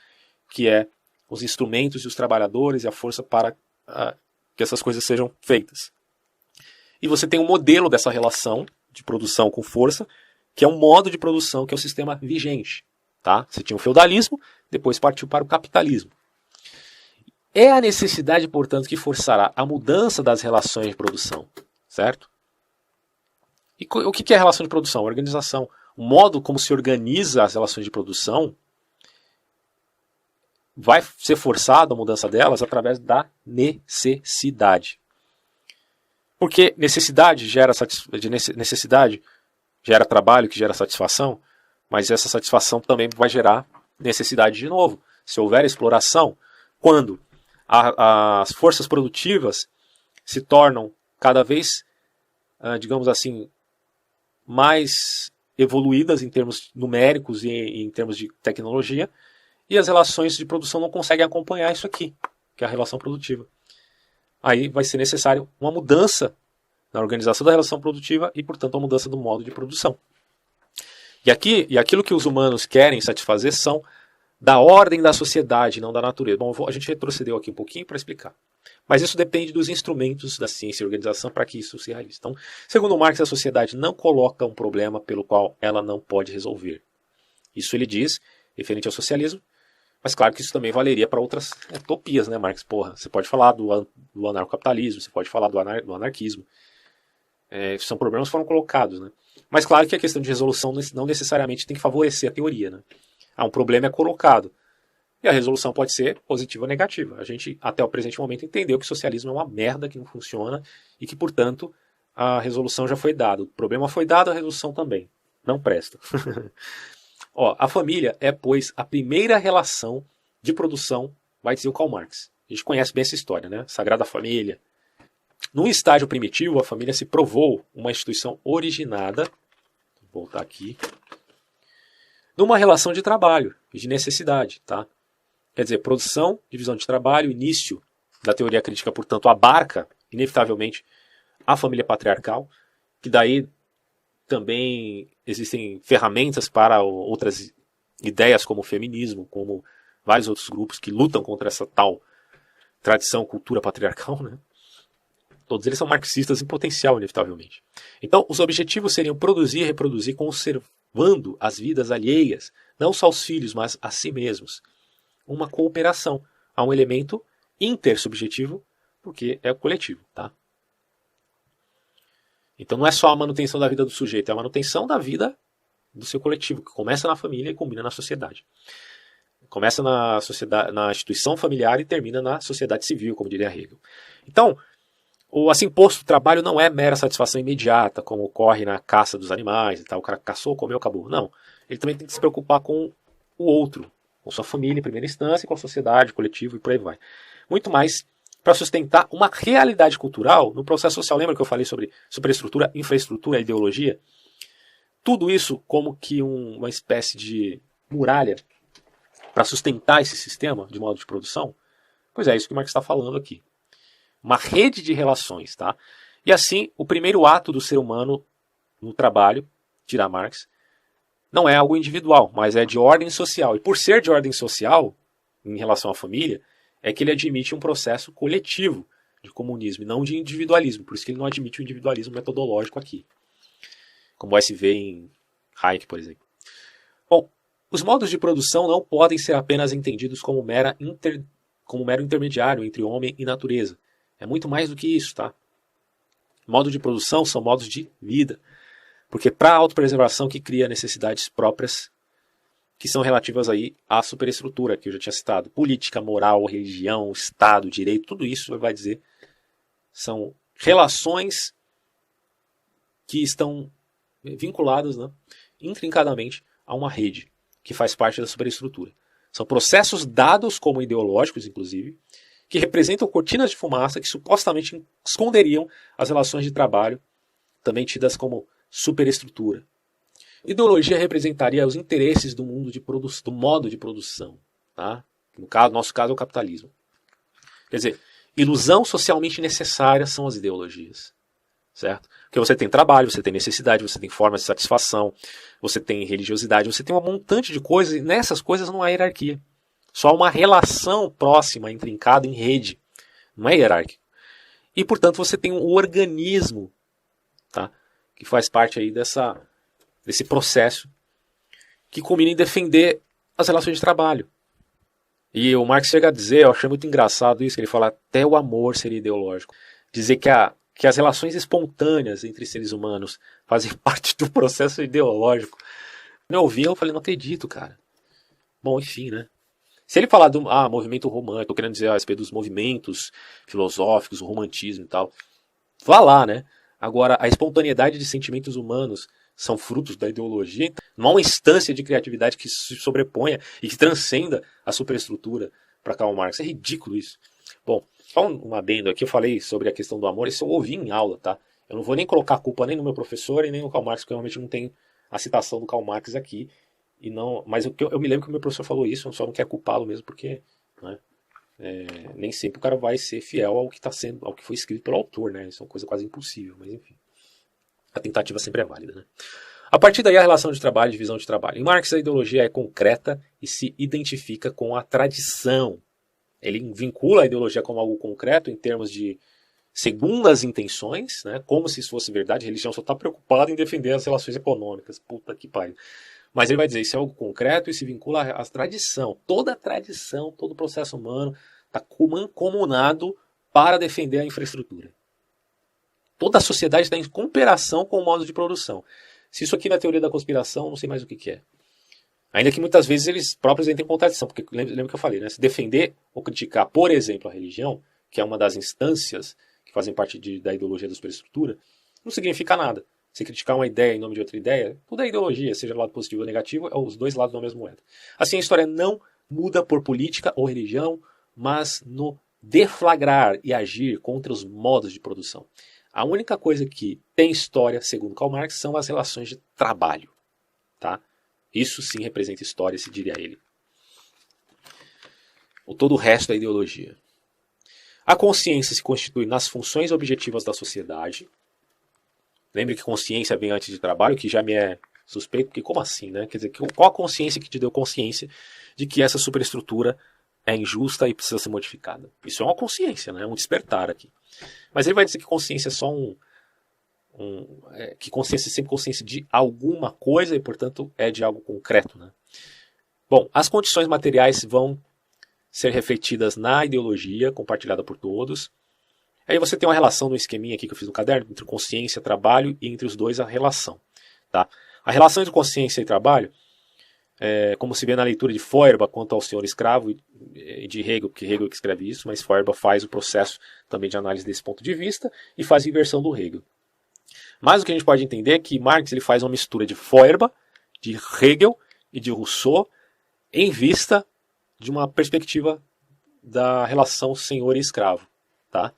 que é os instrumentos e os trabalhadores e a força para que essas coisas sejam feitas. E você tem um modelo dessa relação de produção com força, que é um modo de produção, que é o sistema vigente. Tá? Você tinha o feudalismo, depois partiu para o capitalismo. É a necessidade, portanto, que forçará a mudança das relações de produção, certo? E o que é a relação de produção? A organização. O modo como se organiza as relações de produção vai ser forçado a mudança delas através da necessidade. Porque necessidade gera trabalho, que gera satisfação, mas essa satisfação também vai gerar necessidade de novo. Se houver exploração, quando as forças produtivas se tornam cada vez, digamos assim, mais evoluídas em termos numéricos e em termos de tecnologia, e as relações de produção não conseguem acompanhar isso aqui, que é a relação produtiva. Aí vai ser necessário uma mudança na organização da relação produtiva e, portanto, a mudança do modo de produção. E aquilo que os humanos querem satisfazer são da ordem da sociedade, não da natureza. Bom, a gente retrocedeu aqui um pouquinho para explicar. Mas isso depende dos instrumentos da ciência e organização para que isso se realize. Então, segundo Marx, a sociedade não coloca um problema pelo qual ela não pode resolver. Isso ele diz, referente ao socialismo, mas claro que isso também valeria para outras utopias, né, Marx? Porra, você pode falar do anarcocapitalismo, você pode falar do anarquismo. São problemas que foram colocados, né? Mas claro que a questão de resolução não necessariamente tem que favorecer a teoria, né? Um problema é colocado. E a resolução pode ser positiva ou negativa. A gente, até o presente momento, entendeu que o socialismo é uma merda, que não funciona, e que, portanto, a resolução já foi dada. O problema foi dado, a resolução também. Não presta. A família é, pois, a primeira relação de produção, vai dizer o Karl Marx. A gente conhece bem essa história, né? Sagrada Família. Num estágio primitivo, a família se provou uma instituição originada, vou voltar aqui, numa relação de trabalho e de necessidade, tá? Quer dizer, produção, divisão de trabalho, início da teoria crítica, portanto, abarca, inevitavelmente, a família patriarcal, que daí também existem ferramentas para outras ideias como o feminismo, como vários outros grupos que lutam contra essa tal tradição, cultura patriarcal, né? Todos eles são marxistas em potencial, inevitavelmente. Então, os objetivos seriam produzir e reproduzir conservando as vidas alheias, não só os filhos, mas a si mesmos. Uma cooperação. Há um elemento intersubjetivo, porque é o coletivo, tá? Então não é só a manutenção da vida do sujeito, é a manutenção da vida do seu coletivo, que começa na família e combina na sociedade. Começa na sociedade, na instituição familiar e termina na sociedade civil, como diria Hegel. Então, o assim posto trabalho não é mera satisfação imediata, como ocorre na caça dos animais e tal. O cara caçou, comeu, acabou. Não. Ele também tem que se preocupar com o outro, com sua família em primeira instância, com a sociedade, coletivo e por aí vai. Muito mais para sustentar uma realidade cultural no processo social. Lembra que eu falei sobre superestrutura, infraestrutura, ideologia? Tudo isso como que uma espécie de muralha para sustentar esse sistema de modo de produção? Pois é, isso que o Marx está falando aqui. Uma rede de relações, tá? E assim, o primeiro ato do ser humano no trabalho, dirá Marx, não é algo individual, mas é de ordem social. E por ser de ordem social, em relação à família, é que ele admite um processo coletivo de comunismo e não de individualismo. Por isso que ele não admite o individualismo metodológico aqui, como vai se ver em Hayek, por exemplo. Bom, os modos de produção não podem ser apenas entendidos como mero intermediário entre homem e natureza. É muito mais do que isso, tá? Modo de produção são modos de vida. Porque para a autopreservação que cria necessidades próprias que são relativas aí à superestrutura que eu já tinha citado. Política, moral, religião, Estado, direito, tudo isso vai dizer são relações que estão vinculadas, né, intrincadamente a uma rede que faz parte da superestrutura. São processos dados como ideológicos, inclusive, que representam cortinas de fumaça que supostamente esconderiam as relações de trabalho, também tidas como superestrutura. Ideologia representaria os interesses do mundo do modo de produção, tá? No nosso caso é o capitalismo. Quer dizer, ilusão socialmente necessária são as ideologias, certo? Porque você tem trabalho, você tem necessidade, você tem formas de satisfação, você tem religiosidade, você tem um montante de coisas, e nessas coisas não há hierarquia. Só uma relação próxima, intrincada, em rede. Não é hierárquico. E, portanto, você tem um organismo, tá, que faz parte aí desse processo que culmina em defender as relações de trabalho. E o Marx chega a dizer, eu achei muito engraçado isso, que ele fala até o amor seria ideológico. Dizer que as relações espontâneas entre seres humanos fazem parte do processo ideológico. Quando eu ouvi, eu falei, não acredito, cara. Bom, enfim, né? Se ele falar do movimento romântico, tô querendo dizer a respeito dos movimentos filosóficos, o romantismo e tal, vá lá, né? Agora, a espontaneidade de sentimentos humanos são frutos da ideologia. Não há uma instância de criatividade que se sobreponha e que transcenda a superestrutura para Karl Marx. É ridículo isso. Bom, só um adendo aqui, eu falei sobre a questão do amor, isso eu ouvi em aula, tá? Eu não vou nem colocar a culpa nem no meu professor e nem no Karl Marx, porque eu realmente não tenho a citação do Karl Marx aqui. E não, mas eu me lembro que o meu professor falou isso, eu só não quero culpá-lo mesmo, porque, né, nem sempre o cara vai ser fiel ao que está sendo, ao que foi escrito pelo autor, né? Isso é uma coisa quase impossível, mas enfim. A tentativa sempre é válida, né? A partir daí, a relação de trabalho e divisão de trabalho. Em Marx, a ideologia é concreta e se identifica com a tradição. Ele vincula a ideologia como algo concreto em termos de segundas intenções, né? Como se isso fosse verdade. A religião só está preocupada em defender as relações econômicas. Puta que pariu. Mas ele vai dizer, isso é algo concreto e se vincula à tradição. Toda a tradição, todo o processo humano está mancomunado para defender a infraestrutura. Toda a sociedade está em cooperação com o modo de produção. Se isso aqui na teoria da conspiração, não sei mais o que é. Ainda que muitas vezes eles próprios entrem em contradição, porque lembra que eu falei, né? Se defender ou criticar, por exemplo, a religião, que é uma das instâncias que fazem parte da ideologia da superestrutura, não significa nada. Se criticar uma ideia em nome de outra ideia, tudo é ideologia, seja lado positivo ou negativo, é os dois lados da mesma moeda. Assim, a história não muda por política ou religião, mas no deflagrar e agir contra os modos de produção. A única coisa que tem história, segundo Karl Marx, são as relações de trabalho. Tá? Isso sim representa história, se diria ele. Todo o resto é ideologia. A consciência se constitui nas funções objetivas da sociedade. Lembre que consciência vem antes de trabalho, que já me é Suspeito, porque como assim, né? Quer dizer, qual a consciência que te deu consciência de que essa superestrutura é injusta e precisa ser modificada? Isso é uma consciência, né? Um despertar aqui. Mas ele vai dizer que consciência é só que consciência é sempre consciência de alguma coisa e, portanto, é de algo concreto, né? Bom, as condições materiais vão ser refletidas na ideologia compartilhada por todos. Aí você tem uma relação no esqueminha aqui que eu fiz no caderno, entre consciência, trabalho, e entre os dois a relação. Tá? A relação entre consciência e trabalho, como se vê na leitura de Feuerbach quanto ao senhor escravo, e de Hegel, porque Hegel que escreve isso, mas Feuerbach faz o processo também de análise desse ponto de vista e faz a inversão do Hegel. Mas o que a gente pode entender é que Marx ele faz uma mistura de Feuerbach, de Hegel e de Rousseau em vista de uma perspectiva da relação senhor e escravo. Tá?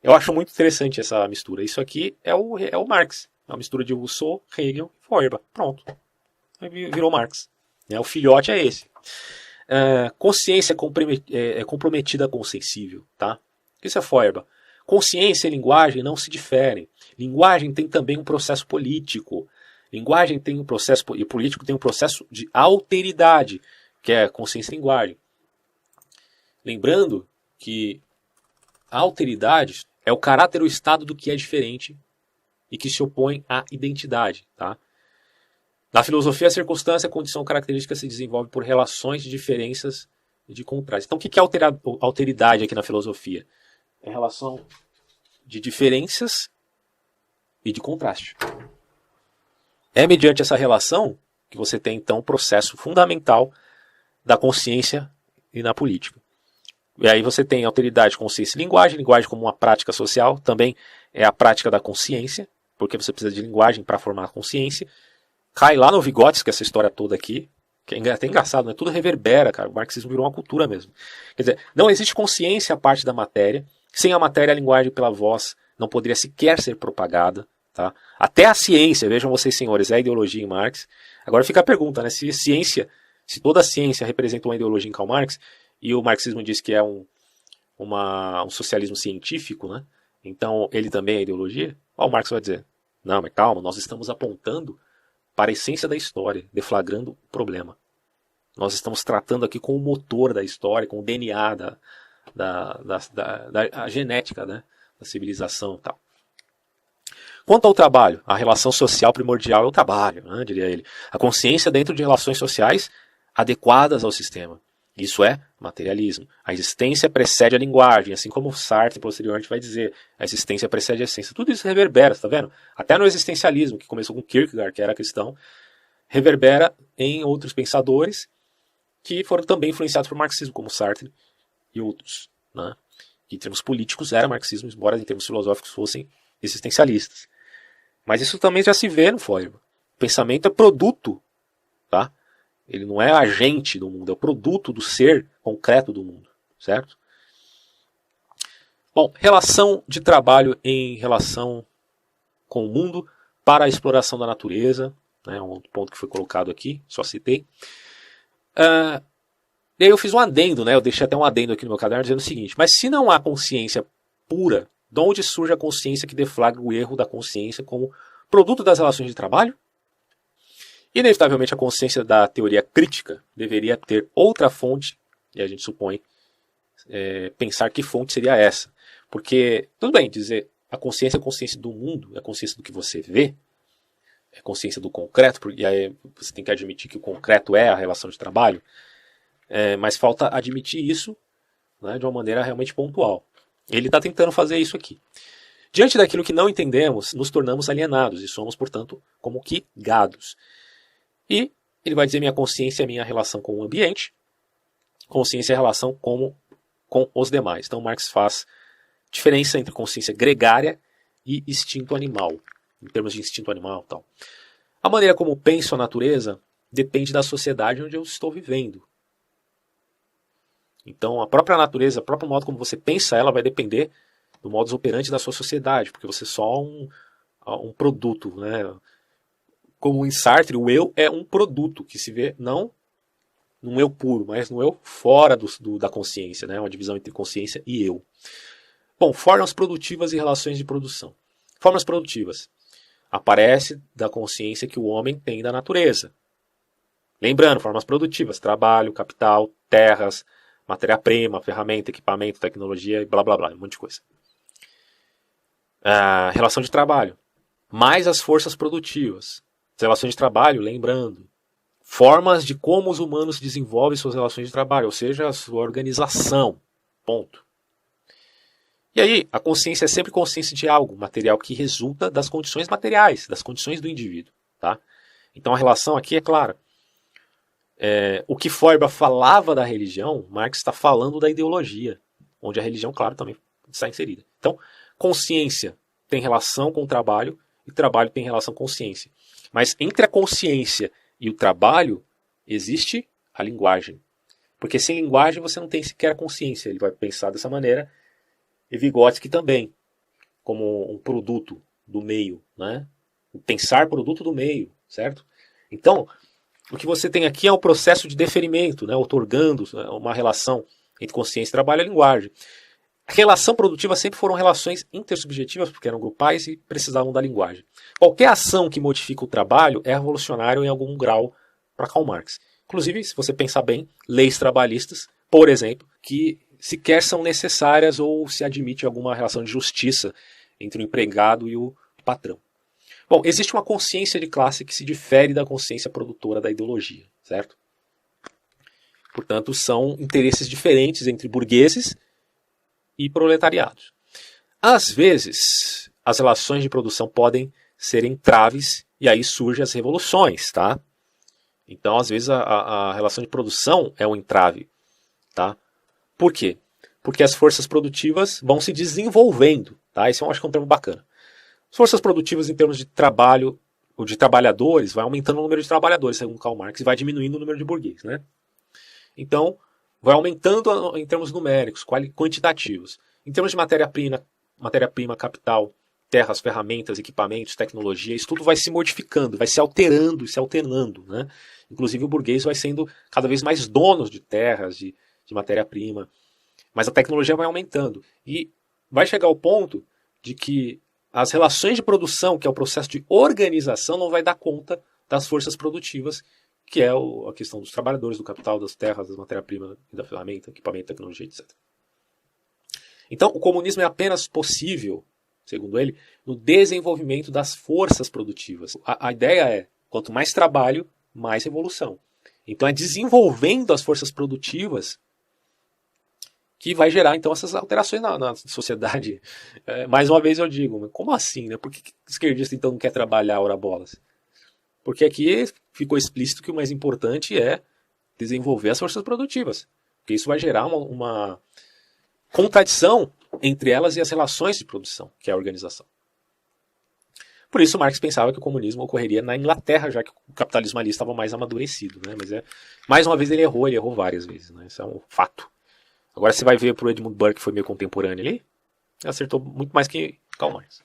Eu acho muito interessante essa mistura. Isso aqui é o Marx. É uma mistura de Rousseau, Hegel e Feuerbach. Pronto. Virou Marx. O filhote é esse. Consciência é comprometida com o sensível. Tá? Isso é Feuerbach. Consciência e linguagem não se diferem. Linguagem tem também um processo político. Linguagem tem um processo, e político tem um processo de alteridade, que é consciência e linguagem. Lembrando que a alteridade é o caráter ou estado do que é diferente e que se opõe à identidade. Tá? Na filosofia, a circunstância, a condição característica se desenvolve por relações de diferenças e de contrastes. Então, o que é alteridade aqui na filosofia? É a relação de diferenças e de contraste. É mediante essa relação que você tem, então, o processo fundamental da consciência e na política. E aí você tem alteridade, consciência e linguagem. Linguagem como uma prática social, também é a prática da consciência, porque você precisa de linguagem para formar a consciência. Cai lá no Vygotsky, essa história toda aqui, que é até engraçado, né? Tudo reverbera, cara. O marxismo virou uma cultura mesmo. Quer dizer, não existe consciência a parte da matéria. Sem a matéria, a linguagem pela voz não poderia sequer ser propagada. Tá? Até a ciência, vejam vocês senhores, é a ideologia em Marx. Agora fica a pergunta, né? Se toda a ciência representa uma ideologia em Karl Marx, e o marxismo diz que é um socialismo científico, né? Então ele também é ideologia? O Marx vai dizer, não, mas calma, nós estamos apontando para a essência da história, deflagrando o problema. Nós estamos tratando aqui com o motor da história, com o DNA da genética, né? Da civilização e tal. Quanto ao trabalho, a relação social primordial é o trabalho, né, diria ele. A consciência dentro de relações sociais adequadas ao sistema. Isso é materialismo. A existência precede a linguagem, assim como Sartre posteriormente vai dizer. A existência precede a essência. Tudo isso reverbera, está vendo? Até no existencialismo, que começou com Kierkegaard, que era cristão, reverbera em outros pensadores que foram também influenciados por marxismo, como Sartre e outros. Né? Em termos políticos era marxismo, embora em termos filosóficos fossem existencialistas. Mas isso também já se vê no Feuerbach. O pensamento é produto, tá? Ele não é agente do mundo, é o produto do ser concreto do mundo, certo? Bom, relação de trabalho em relação com o mundo para a exploração da natureza, né, um ponto que foi colocado aqui, só citei. E aí eu fiz um adendo, né, eu deixei até um adendo aqui no meu caderno dizendo o seguinte, mas se não há consciência pura, de onde surge a consciência que deflagra o erro da consciência como produto das relações de trabalho? Inevitavelmente, a consciência da teoria crítica deveria ter outra fonte, e a gente supõe pensar que fonte seria essa. Porque, tudo bem, dizer a consciência é a consciência do mundo, é a consciência do que você vê, é a consciência do concreto, e aí você tem que admitir que o concreto é a relação de trabalho, mas falta admitir isso, né, de uma maneira realmente pontual. Ele está tentando fazer isso aqui. Diante daquilo que não entendemos, nos tornamos alienados e somos, portanto, como que gados. E ele vai dizer minha consciência é minha relação com o ambiente, consciência é a relação com os demais. Então Marx faz diferença entre consciência gregária e instinto animal, em termos de instinto animal e tal. A maneira como penso a natureza depende da sociedade onde eu estou vivendo. Então a própria natureza, o próprio modo como você pensa ela vai depender do modus operandi da sua sociedade, porque você é só um produto, né? Como em Sartre, o eu é um produto que se vê não num eu puro, mas no eu fora da consciência, né? Uma divisão entre consciência e eu. Bom, formas produtivas e relações de produção. Formas produtivas. aparece da consciência que o homem tem da natureza. Lembrando, formas produtivas, trabalho, capital, terras, matéria-prima, ferramenta, equipamento, tecnologia e blá blá blá, um monte de coisa. Relação de trabalho, mais as forças produtivas. As relações de trabalho, lembrando, formas de como os humanos desenvolvem suas relações de trabalho, ou seja, a sua organização. Ponto. E aí, a consciência é sempre consciência de algo material que resulta das condições materiais, das condições do indivíduo. Tá? Então a relação aqui é clara. O que Feuerbach falava da religião, Marx está falando da ideologia, onde a religião, claro, também está inserida. Então, consciência tem relação com o trabalho e trabalho tem relação com consciência. Mas entre a consciência e o trabalho existe a linguagem. Porque sem linguagem você não tem sequer a consciência. Ele vai pensar dessa maneira. E Vygotsky também, como um produto do meio, né? O pensar produto do meio, certo? Então, o que você tem aqui é um processo de deferimento, né? Otorgando uma relação entre consciência e trabalho e linguagem. A relação produtiva sempre foram relações intersubjetivas, porque eram grupais e precisavam da linguagem. Qualquer ação que modifica o trabalho é revolucionário em algum grau para Karl Marx. Inclusive, se você pensar bem, leis trabalhistas, por exemplo, que sequer são necessárias ou se admite alguma relação de justiça entre o empregado e o patrão. Bom, existe uma consciência de classe que se difere da consciência produtora da ideologia, certo? Portanto, são interesses diferentes entre burgueses e proletariados. Às vezes, as relações de produção podem ser entraves e aí surgem as revoluções, tá? Então, às vezes, a relação de produção é um entrave, tá? Por quê? Porque as forças produtivas vão se desenvolvendo, tá? Esse eu acho que é um termo bacana. As forças produtivas em termos de trabalho, ou de trabalhadores, vai aumentando o número de trabalhadores, segundo Karl Marx, e vai diminuindo o número de burguês, né? Então, vai aumentando em termos numéricos, quantitativos. Em termos de matéria-prima, capital, terras, ferramentas, equipamentos, tecnologia, isso tudo vai se modificando, vai se alterando e se alternando, né? Inclusive o burguês vai sendo cada vez mais dono de terras, de matéria-prima. Mas a tecnologia vai aumentando. E vai chegar ao ponto de que as relações de produção, que é o processo de organização, não vai dar conta das forças produtivas, que é a questão dos trabalhadores, do capital, das terras, das matéria-prima, da ferramenta, equipamento, tecnologia, etc. Então, o comunismo é apenas possível, segundo ele, no desenvolvimento das forças produtivas. A ideia é, quanto mais trabalho, mais revolução. Então, é desenvolvendo as forças produtivas que vai gerar, então, essas alterações na sociedade. Mais uma vez eu digo, como assim, né? Por que o esquerdista, então, não quer trabalhar, ora bolas? Porque aqui ficou explícito que o mais importante é desenvolver as forças produtivas. Porque isso vai gerar uma contradição entre elas e as relações de produção, que é a organização. Por isso Marx pensava que o comunismo ocorreria na Inglaterra, já que o capitalismo ali estava mais amadurecido, né? Mas mais uma vez ele errou várias vezes, né? Isso é um fato. Agora você vai ver para o Edmund Burke, que foi meio contemporâneo ali, ele acertou muito mais que Karl Marx.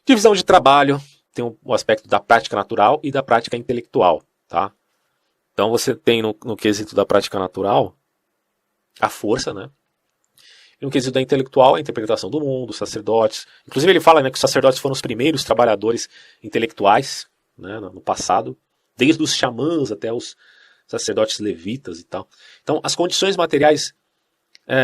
Divisão de trabalho, tem o aspecto da prática natural e da prática intelectual, tá? Então você tem no quesito da prática natural a força, né? E no quesito da intelectual, a interpretação do mundo, os sacerdotes. Inclusive ele fala, né, que os sacerdotes foram os primeiros trabalhadores intelectuais, né, no passado, desde os xamãs até os sacerdotes levitas e tal. Então as condições materiais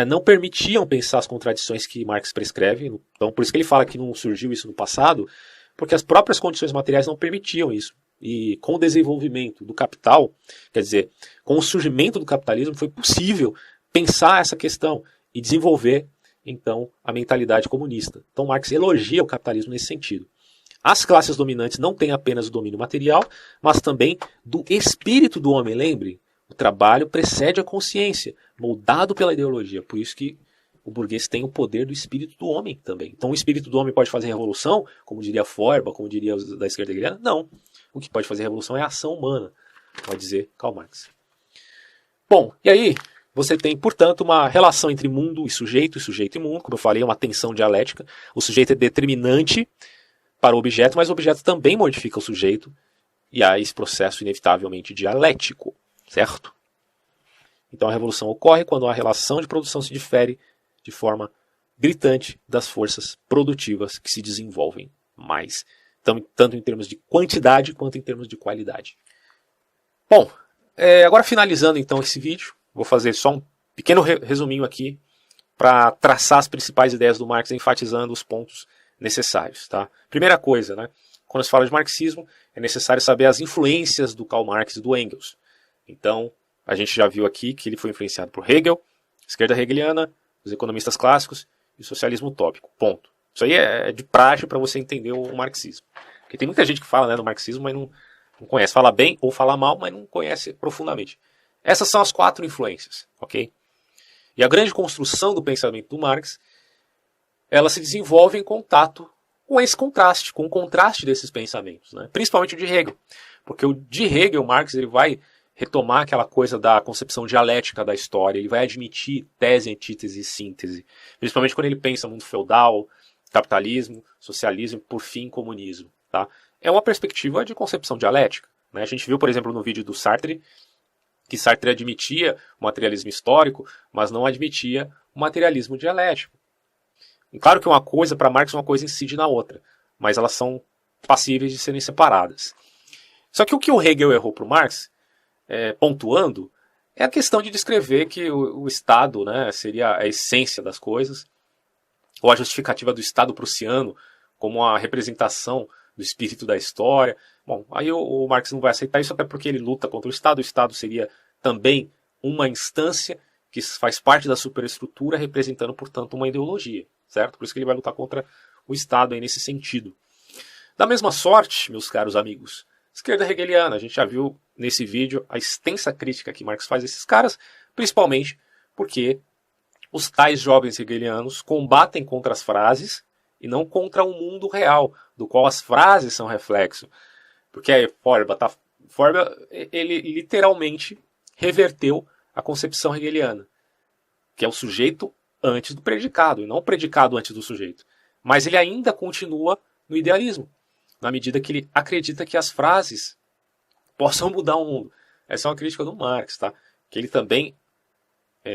não permitiam pensar as contradições que Marx prescreve. Então por isso que ele fala que não surgiu isso no passado, porque as próprias condições materiais não permitiam isso. E com o desenvolvimento do capital, quer dizer, com o surgimento do capitalismo, foi possível pensar essa questão e desenvolver, então, a mentalidade comunista. Então Marx elogia o capitalismo nesse sentido. As classes dominantes não têm apenas o domínio material, mas também do espírito do homem. Lembre, o trabalho precede a consciência, moldado pela ideologia. Por isso que o burguês tem o poder do espírito do homem também. Então o espírito do homem pode fazer revolução, como diria Feuerbach, como diria os da esquerda hegeliana? Não. O que pode fazer revolução é a ação humana, pode dizer Karl Marx. Bom, e aí você tem, portanto, uma relação entre mundo e sujeito e mundo. Como eu falei, é uma tensão dialética. O sujeito é determinante para o objeto, mas o objeto também modifica o sujeito. E há esse processo inevitavelmente dialético, certo? Então a revolução ocorre quando a relação de produção se difere de forma gritante das forças produtivas que se desenvolvem mais tanto em termos de quantidade quanto em termos de qualidade. Bom, agora finalizando então esse vídeo, vou fazer só um pequeno resuminho aqui para traçar as principais ideias do Marx, enfatizando os pontos necessários. Tá? Primeira coisa, né? Quando se fala de marxismo, é necessário saber as influências do Karl Marx e do Engels. Então, a gente já viu aqui que ele foi influenciado por Hegel, esquerda hegeliana, os economistas clássicos e o socialismo utópico. Ponto. Isso aí é de praxe para você entender o marxismo. Porque tem muita gente que fala, né, do marxismo, mas não conhece. Fala bem ou fala mal, mas não conhece profundamente. Essas são as 4 influências, ok? E a grande construção do pensamento do Marx, ela se desenvolve em contato com esse contraste, com o contraste desses pensamentos, né? Principalmente o de Hegel. Porque o de Hegel, Marx, ele vai retomar aquela coisa da concepção dialética da história, ele vai admitir tese, antítese e síntese, principalmente quando ele pensa mundo feudal, capitalismo, socialismo e, por fim, comunismo. Tá? É uma perspectiva de concepção dialética. Né? A gente viu, por exemplo, no vídeo do Sartre, que Sartre admitia o materialismo histórico, mas não admitia o materialismo dialético. E claro que uma coisa, para Marx, uma coisa incide na outra, mas elas são passíveis de serem separadas. Só que o Hegel errou para o Marx, pontuando, é a questão de descrever que o Estado, né, seria a essência das coisas, ou a justificativa do Estado prussiano como a representação do espírito da história. Bom, aí o Marx não vai aceitar isso, até porque ele luta contra o Estado seria também uma instância que faz parte da superestrutura, representando, portanto, uma ideologia, certo? Por isso que ele vai lutar contra o Estado aí nesse sentido. Da mesma sorte, meus caros amigos, esquerda hegeliana, a gente já viu nesse vídeo a extensa crítica que Marx faz a esses caras, principalmente porque os tais jovens hegelianos combatem contra as frases e não contra o mundo real, do qual as frases são reflexo. Porque aí Feuerbach, ele literalmente reverteu a concepção hegeliana, que é o sujeito antes do predicado, e não o predicado antes do sujeito. Mas ele ainda continua no idealismo, na medida que ele acredita que as frases possam mudar o mundo. Essa é uma crítica do Marx, tá? Que ele também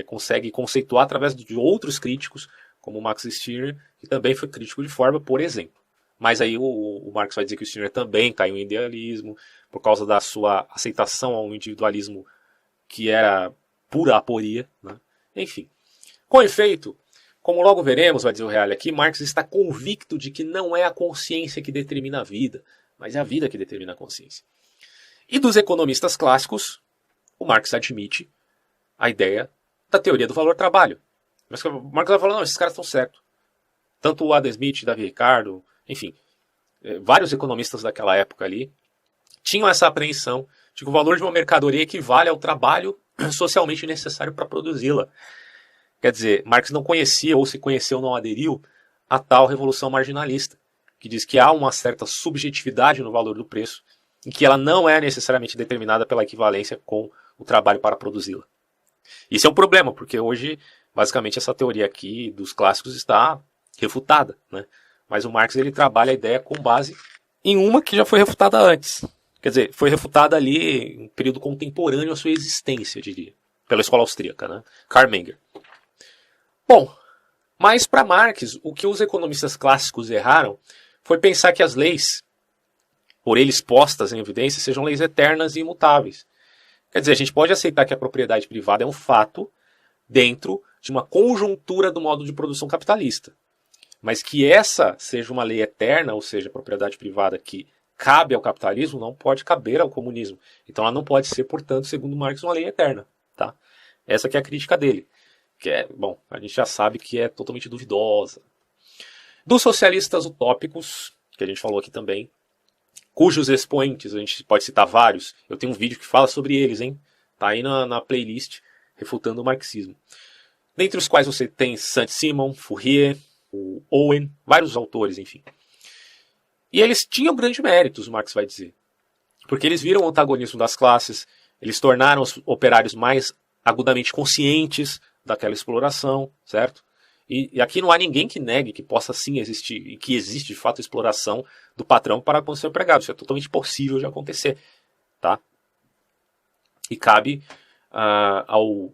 consegue conceituar através de outros críticos, como o Max Stirner, que também foi crítico de Feuerbach, por exemplo. Mas aí o Marx vai dizer que o Stirner também caiu em idealismo, por causa da sua aceitação ao individualismo que era pura aporia. Né? Enfim. Com efeito, como logo veremos, vai dizer o Reale aqui, Marx está convicto de que não é a consciência que determina a vida, mas é a vida que determina a consciência. E dos economistas clássicos, o Marx admite a ideia da teoria do valor-trabalho. Mas o Marx vai falar, não, esses caras estão certos. Tanto o Adam Smith, Davi Ricardo, enfim, vários economistas daquela época ali, tinham essa apreensão de que o valor de uma mercadoria equivale ao trabalho socialmente necessário para produzi-la. Quer dizer, Marx não conhecia, ou se conheceu não aderiu, a tal revolução marginalista, que diz que há uma certa subjetividade no valor do preço, e que ela não é necessariamente determinada pela equivalência com o trabalho para produzi-la. Isso é um problema, porque hoje, basicamente, essa teoria aqui dos clássicos está refutada, né? Mas o Marx ele trabalha a ideia com base em uma que já foi refutada antes. Quer dizer, foi refutada ali em período contemporâneo à sua existência, eu diria, pela escola austríaca, né? Karl Menger. Bom, mas para Marx, o que os economistas clássicos erraram foi pensar que as leis, por eles postas em evidência, sejam leis eternas e imutáveis. Quer dizer, a gente pode aceitar que a propriedade privada é um fato dentro de uma conjuntura do modo de produção capitalista. Mas que essa seja uma lei eterna, ou seja, a propriedade privada que cabe ao capitalismo, não pode caber ao comunismo. Então ela não pode ser, portanto, segundo Marx, uma lei eterna. Tá? Essa que é a crítica dele. Que é, bom, a gente já sabe que é totalmente duvidosa. Dos socialistas utópicos, que a gente falou aqui também, cujos expoentes, a gente pode citar vários, eu tenho um vídeo que fala sobre eles, hein? Tá aí na playlist, refutando o marxismo. Dentre os quais você tem Saint-Simon, Fourier, o Owen, vários autores, enfim. E eles tinham grandes méritos, o Marx vai dizer. Porque eles viram o antagonismo das classes, eles tornaram os operários mais agudamente conscientes daquela exploração, certo? E aqui não há ninguém que negue que possa sim existir, e que existe de fato a exploração do patrão para com o seu empregado. Isso é totalmente possível de acontecer. Tá? E cabe ao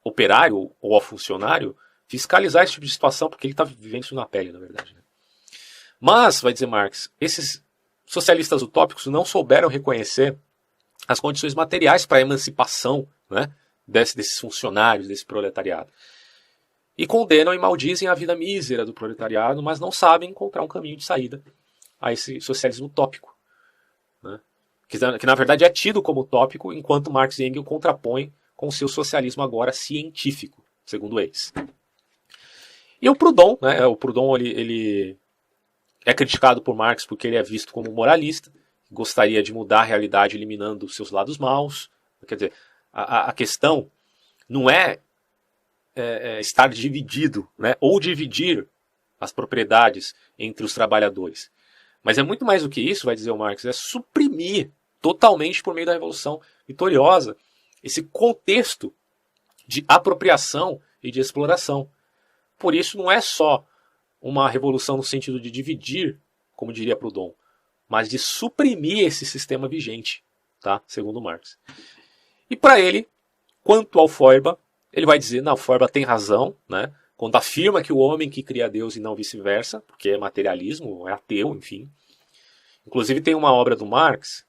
operário ou ao funcionário fiscalizar esse tipo de situação, porque ele está vivendo isso na pele, na verdade. Né? Mas, vai dizer Marx, esses socialistas utópicos não souberam reconhecer as condições materiais para a emancipação, né, desses funcionários, desse proletariado. E condenam e maldizem a vida mísera do proletariado, mas não sabem encontrar um caminho de saída a esse socialismo utópico, né, que na verdade é tido como utópico, enquanto Marx e Engels contrapõem com o seu socialismo agora científico, segundo eles. E o Proudhon, né, ele é criticado por Marx porque ele é visto como moralista, gostaria de mudar a realidade eliminando seus lados maus. Quer dizer, a questão não é, estar dividido, né, ou dividir as propriedades entre os trabalhadores. Mas é muito mais do que isso, vai dizer o Marx, é suprimir totalmente por meio da Revolução Vitoriosa esse contexto de apropriação e de exploração. Por isso não é só uma revolução no sentido de dividir, como diria Proudhon, mas de suprimir esse sistema vigente, tá? Segundo Marx. E para ele, quanto ao Feuerbach, ele vai dizer, não, Feuerbach tem razão, né? Quando afirma que o homem que cria Deus e não vice-versa, porque é materialismo, é ateu, enfim. Inclusive tem uma obra do Marx,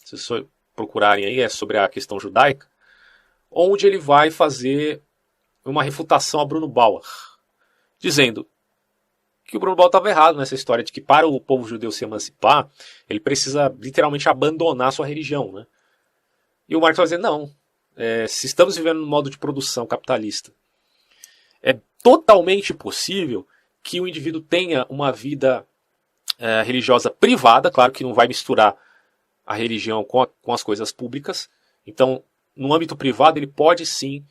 se vocês procurarem aí, é sobre a questão judaica, onde ele vai fazer uma refutação a Bruno Bauer, dizendo que o Bruno Bauer estava errado nessa história de que para o povo judeu se emancipar, ele precisa literalmente abandonar sua religião, né? E o Marx vai dizer, não, se estamos vivendo num modo de produção capitalista, é totalmente possível que o indivíduo tenha uma vida religiosa privada, claro que não vai misturar a religião com as coisas públicas, então no âmbito privado ele pode sim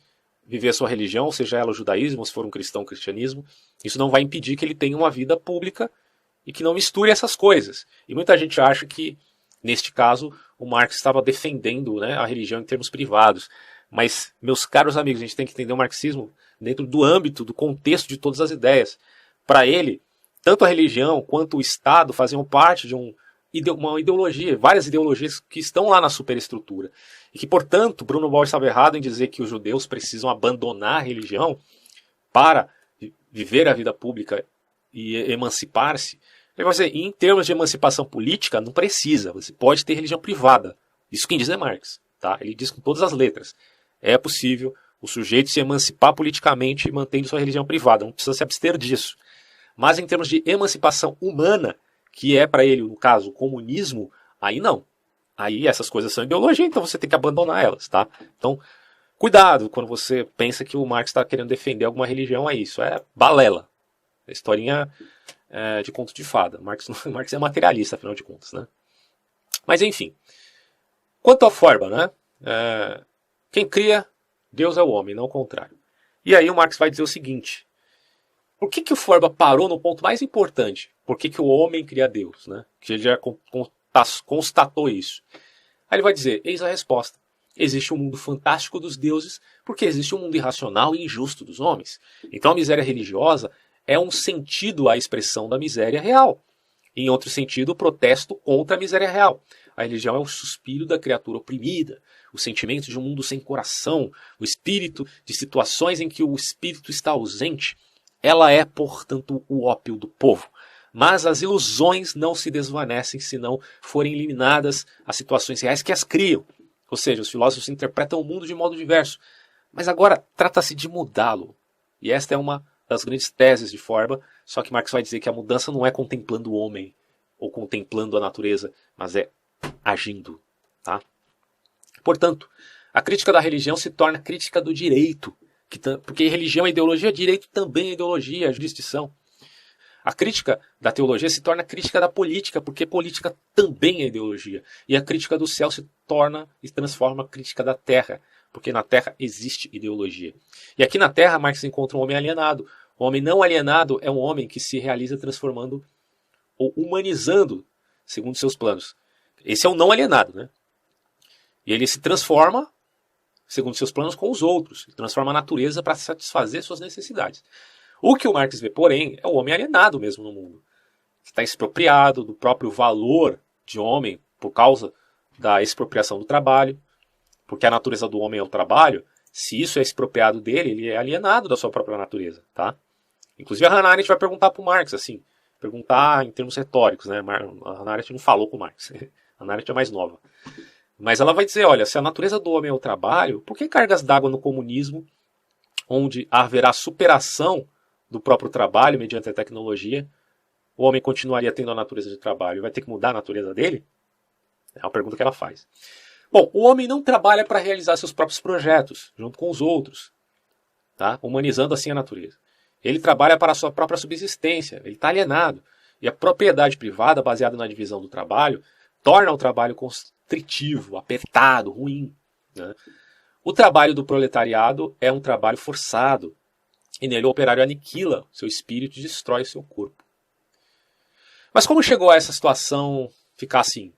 viver a sua religião, seja ela o judaísmo, ou se for um cristão, o cristianismo. Isso não vai impedir que ele tenha uma vida pública e que não misture essas coisas. E muita gente acha que, neste caso, o Marx estava defendendo, né, a religião em termos privados. Mas, meus caros amigos, a gente tem que entender o marxismo dentro do âmbito, do contexto de todas as ideias. Para ele, tanto a religião quanto o Estado faziam parte de uma ideologia, várias ideologias que estão lá na superestrutura. E que, portanto, Bruno Bauer estava errado em dizer que os judeus precisam abandonar a religião para viver a vida pública e emancipar-se. Ele vai dizer, em termos de emancipação política, não precisa, você pode ter religião privada. Isso quem diz é Marx. Tá? Ele diz com todas as letras. É possível o sujeito se emancipar politicamente mantendo sua religião privada, não precisa se abster disso. Mas em termos de emancipação humana, que é para ele, no caso, o comunismo, aí não. Aí essas coisas são ideologia, então você tem que abandonar elas, tá? Então, cuidado quando você pensa que o Marx está querendo defender alguma religião, é isso. É balela. É historinha de conto de fada. Marx é materialista, afinal de contas, né? Mas enfim. Quanto ao Feuerbach, né? Quem cria, Deus é o homem, não o contrário. E aí o Marx vai dizer o seguinte. Por que o Feuerbach parou no ponto mais importante? Por que o homem cria Deus, né? Que ele já constatou isso. Aí ele vai dizer, eis a resposta. Existe um mundo fantástico dos deuses porque existe um mundo irracional e injusto dos homens. Então a miséria religiosa é um sentido à expressão da miséria real. Em outro sentido, o protesto contra a miséria real. A religião é o suspiro da criatura oprimida, o sentimento de um mundo sem coração, o espírito de situações em que o espírito está ausente. Ela é, portanto, o ópio do povo. Mas as ilusões não se desvanecem se não forem eliminadas as situações reais que as criam. Ou seja, os filósofos interpretam o mundo de modo diverso. Mas agora trata-se de mudá-lo. E esta é uma das grandes teses de Feuerbach, só que Marx vai dizer que a mudança não é contemplando o homem ou contemplando a natureza, mas é agindo. Tá? Portanto, a crítica da religião se torna crítica do direito, porque religião é ideologia, direito também é ideologia, é jurisdição. A crítica da teologia se torna crítica da política, porque política também é ideologia. E a crítica do céu se torna e transforma crítica da terra, porque na terra existe ideologia. E aqui na terra Marx encontra um homem alienado. O homem não alienado é um homem que se realiza transformando ou humanizando segundo seus planos. Esse é o não alienado, né? E ele se transforma segundo seus planos com os outros. Ele transforma a natureza para satisfazer suas necessidades. O que o Marx vê, porém, é o homem alienado mesmo no mundo. Que está expropriado do próprio valor de homem por causa da expropriação do trabalho. Porque a natureza do homem é o trabalho. Se isso é expropriado dele, ele é alienado da sua própria natureza. Tá? Inclusive a Hannah Arendt vai perguntar para o Marx assim, perguntar em termos retóricos, né? A Hannah Arendt não falou com Marx. A Hannah Arendt é mais nova. Mas ela vai dizer, olha, se a natureza do homem é o trabalho, por que cargas d'água no comunismo, onde haverá superação do próprio trabalho mediante a tecnologia, o homem continuaria tendo a natureza de trabalho? Vai ter que mudar a natureza dele? É uma pergunta que ela faz. Bom, o homem não trabalha para realizar seus próprios projetos, junto com os outros, tá? Humanizando assim a natureza. Ele trabalha para a sua própria subsistência, ele está alienado. E a propriedade privada, baseada na divisão do trabalho, torna o trabalho constritivo, apertado, ruim, né? O trabalho do proletariado é um trabalho forçado, e nele o operário aniquila seu espírito e destrói seu corpo. Mas como chegou a essa situação ficar assim?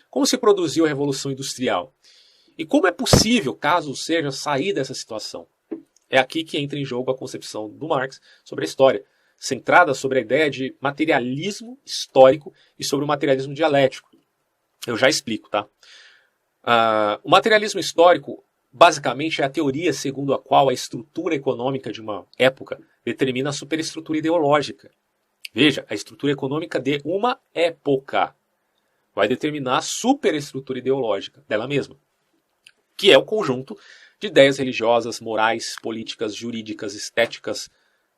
Como se produziu a Revolução Industrial? E como é possível, caso seja, sair dessa situação? É aqui que entra em jogo a concepção do Marx sobre a história, centrada sobre a ideia de materialismo histórico e sobre o materialismo dialético. Eu já explico, tá? O materialismo histórico, basicamente, é a teoria segundo a qual a estrutura econômica de uma época determina a superestrutura ideológica. Veja, a estrutura econômica de uma época vai determinar a superestrutura ideológica dela mesma, que é o conjunto de ideias religiosas, morais, políticas, jurídicas, estéticas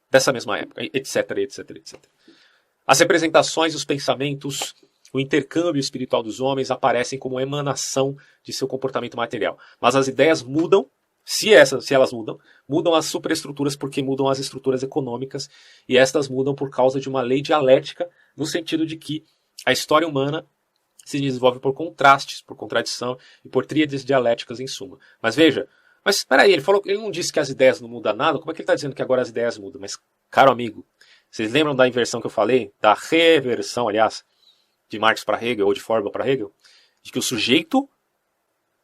dessa mesma época, etc, etc, etc. As representações, os pensamentos, o intercâmbio espiritual dos homens aparecem como emanação de seu comportamento material. Mas as ideias mudam, se elas mudam, mudam as superestruturas porque mudam as estruturas econômicas, e estas mudam por causa de uma lei dialética, no sentido de que a história humana se desenvolve por contrastes, por contradição e por tríades dialéticas em suma. Mas veja, mas espera aí, ele não disse que as ideias não mudam nada, como é que ele está dizendo que agora as ideias mudam? Mas, caro amigo, vocês lembram da inversão que eu falei? Da reversão, aliás, de Marx para Hegel, ou de Feuerbach para Hegel? De que o sujeito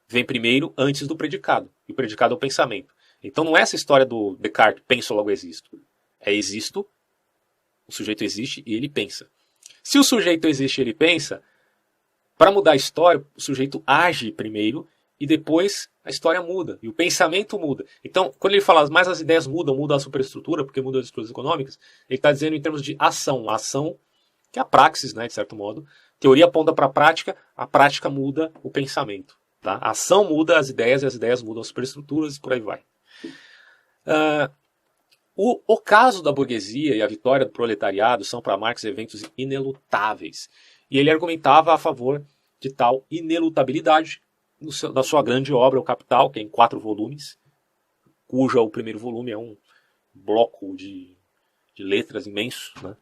vem primeiro antes do predicado, e o predicado é o pensamento. Então não é essa história do Descartes, penso logo existo. É existo, o sujeito existe e ele pensa. Se o sujeito existe e ele pensa, para mudar a história, o sujeito age primeiro e depois a história muda. E o pensamento muda. Então, quando ele fala, mas as ideias mudam, mudam a superestrutura, porque mudam as estruturas econômicas, ele está dizendo em termos de ação. A ação, que é a praxis, né, de certo modo. Teoria aponta para a prática muda o pensamento. Tá? A ação muda as ideias e as ideias mudam as superestruturas e por aí vai. O caso da burguesia e a vitória do proletariado são para Marx eventos inelutáveis. E ele argumentava a favor de tal inelutabilidade da sua grande obra, O Capital, que é em 4 volumes, cujo o primeiro volume é um bloco de letras imenso. Né?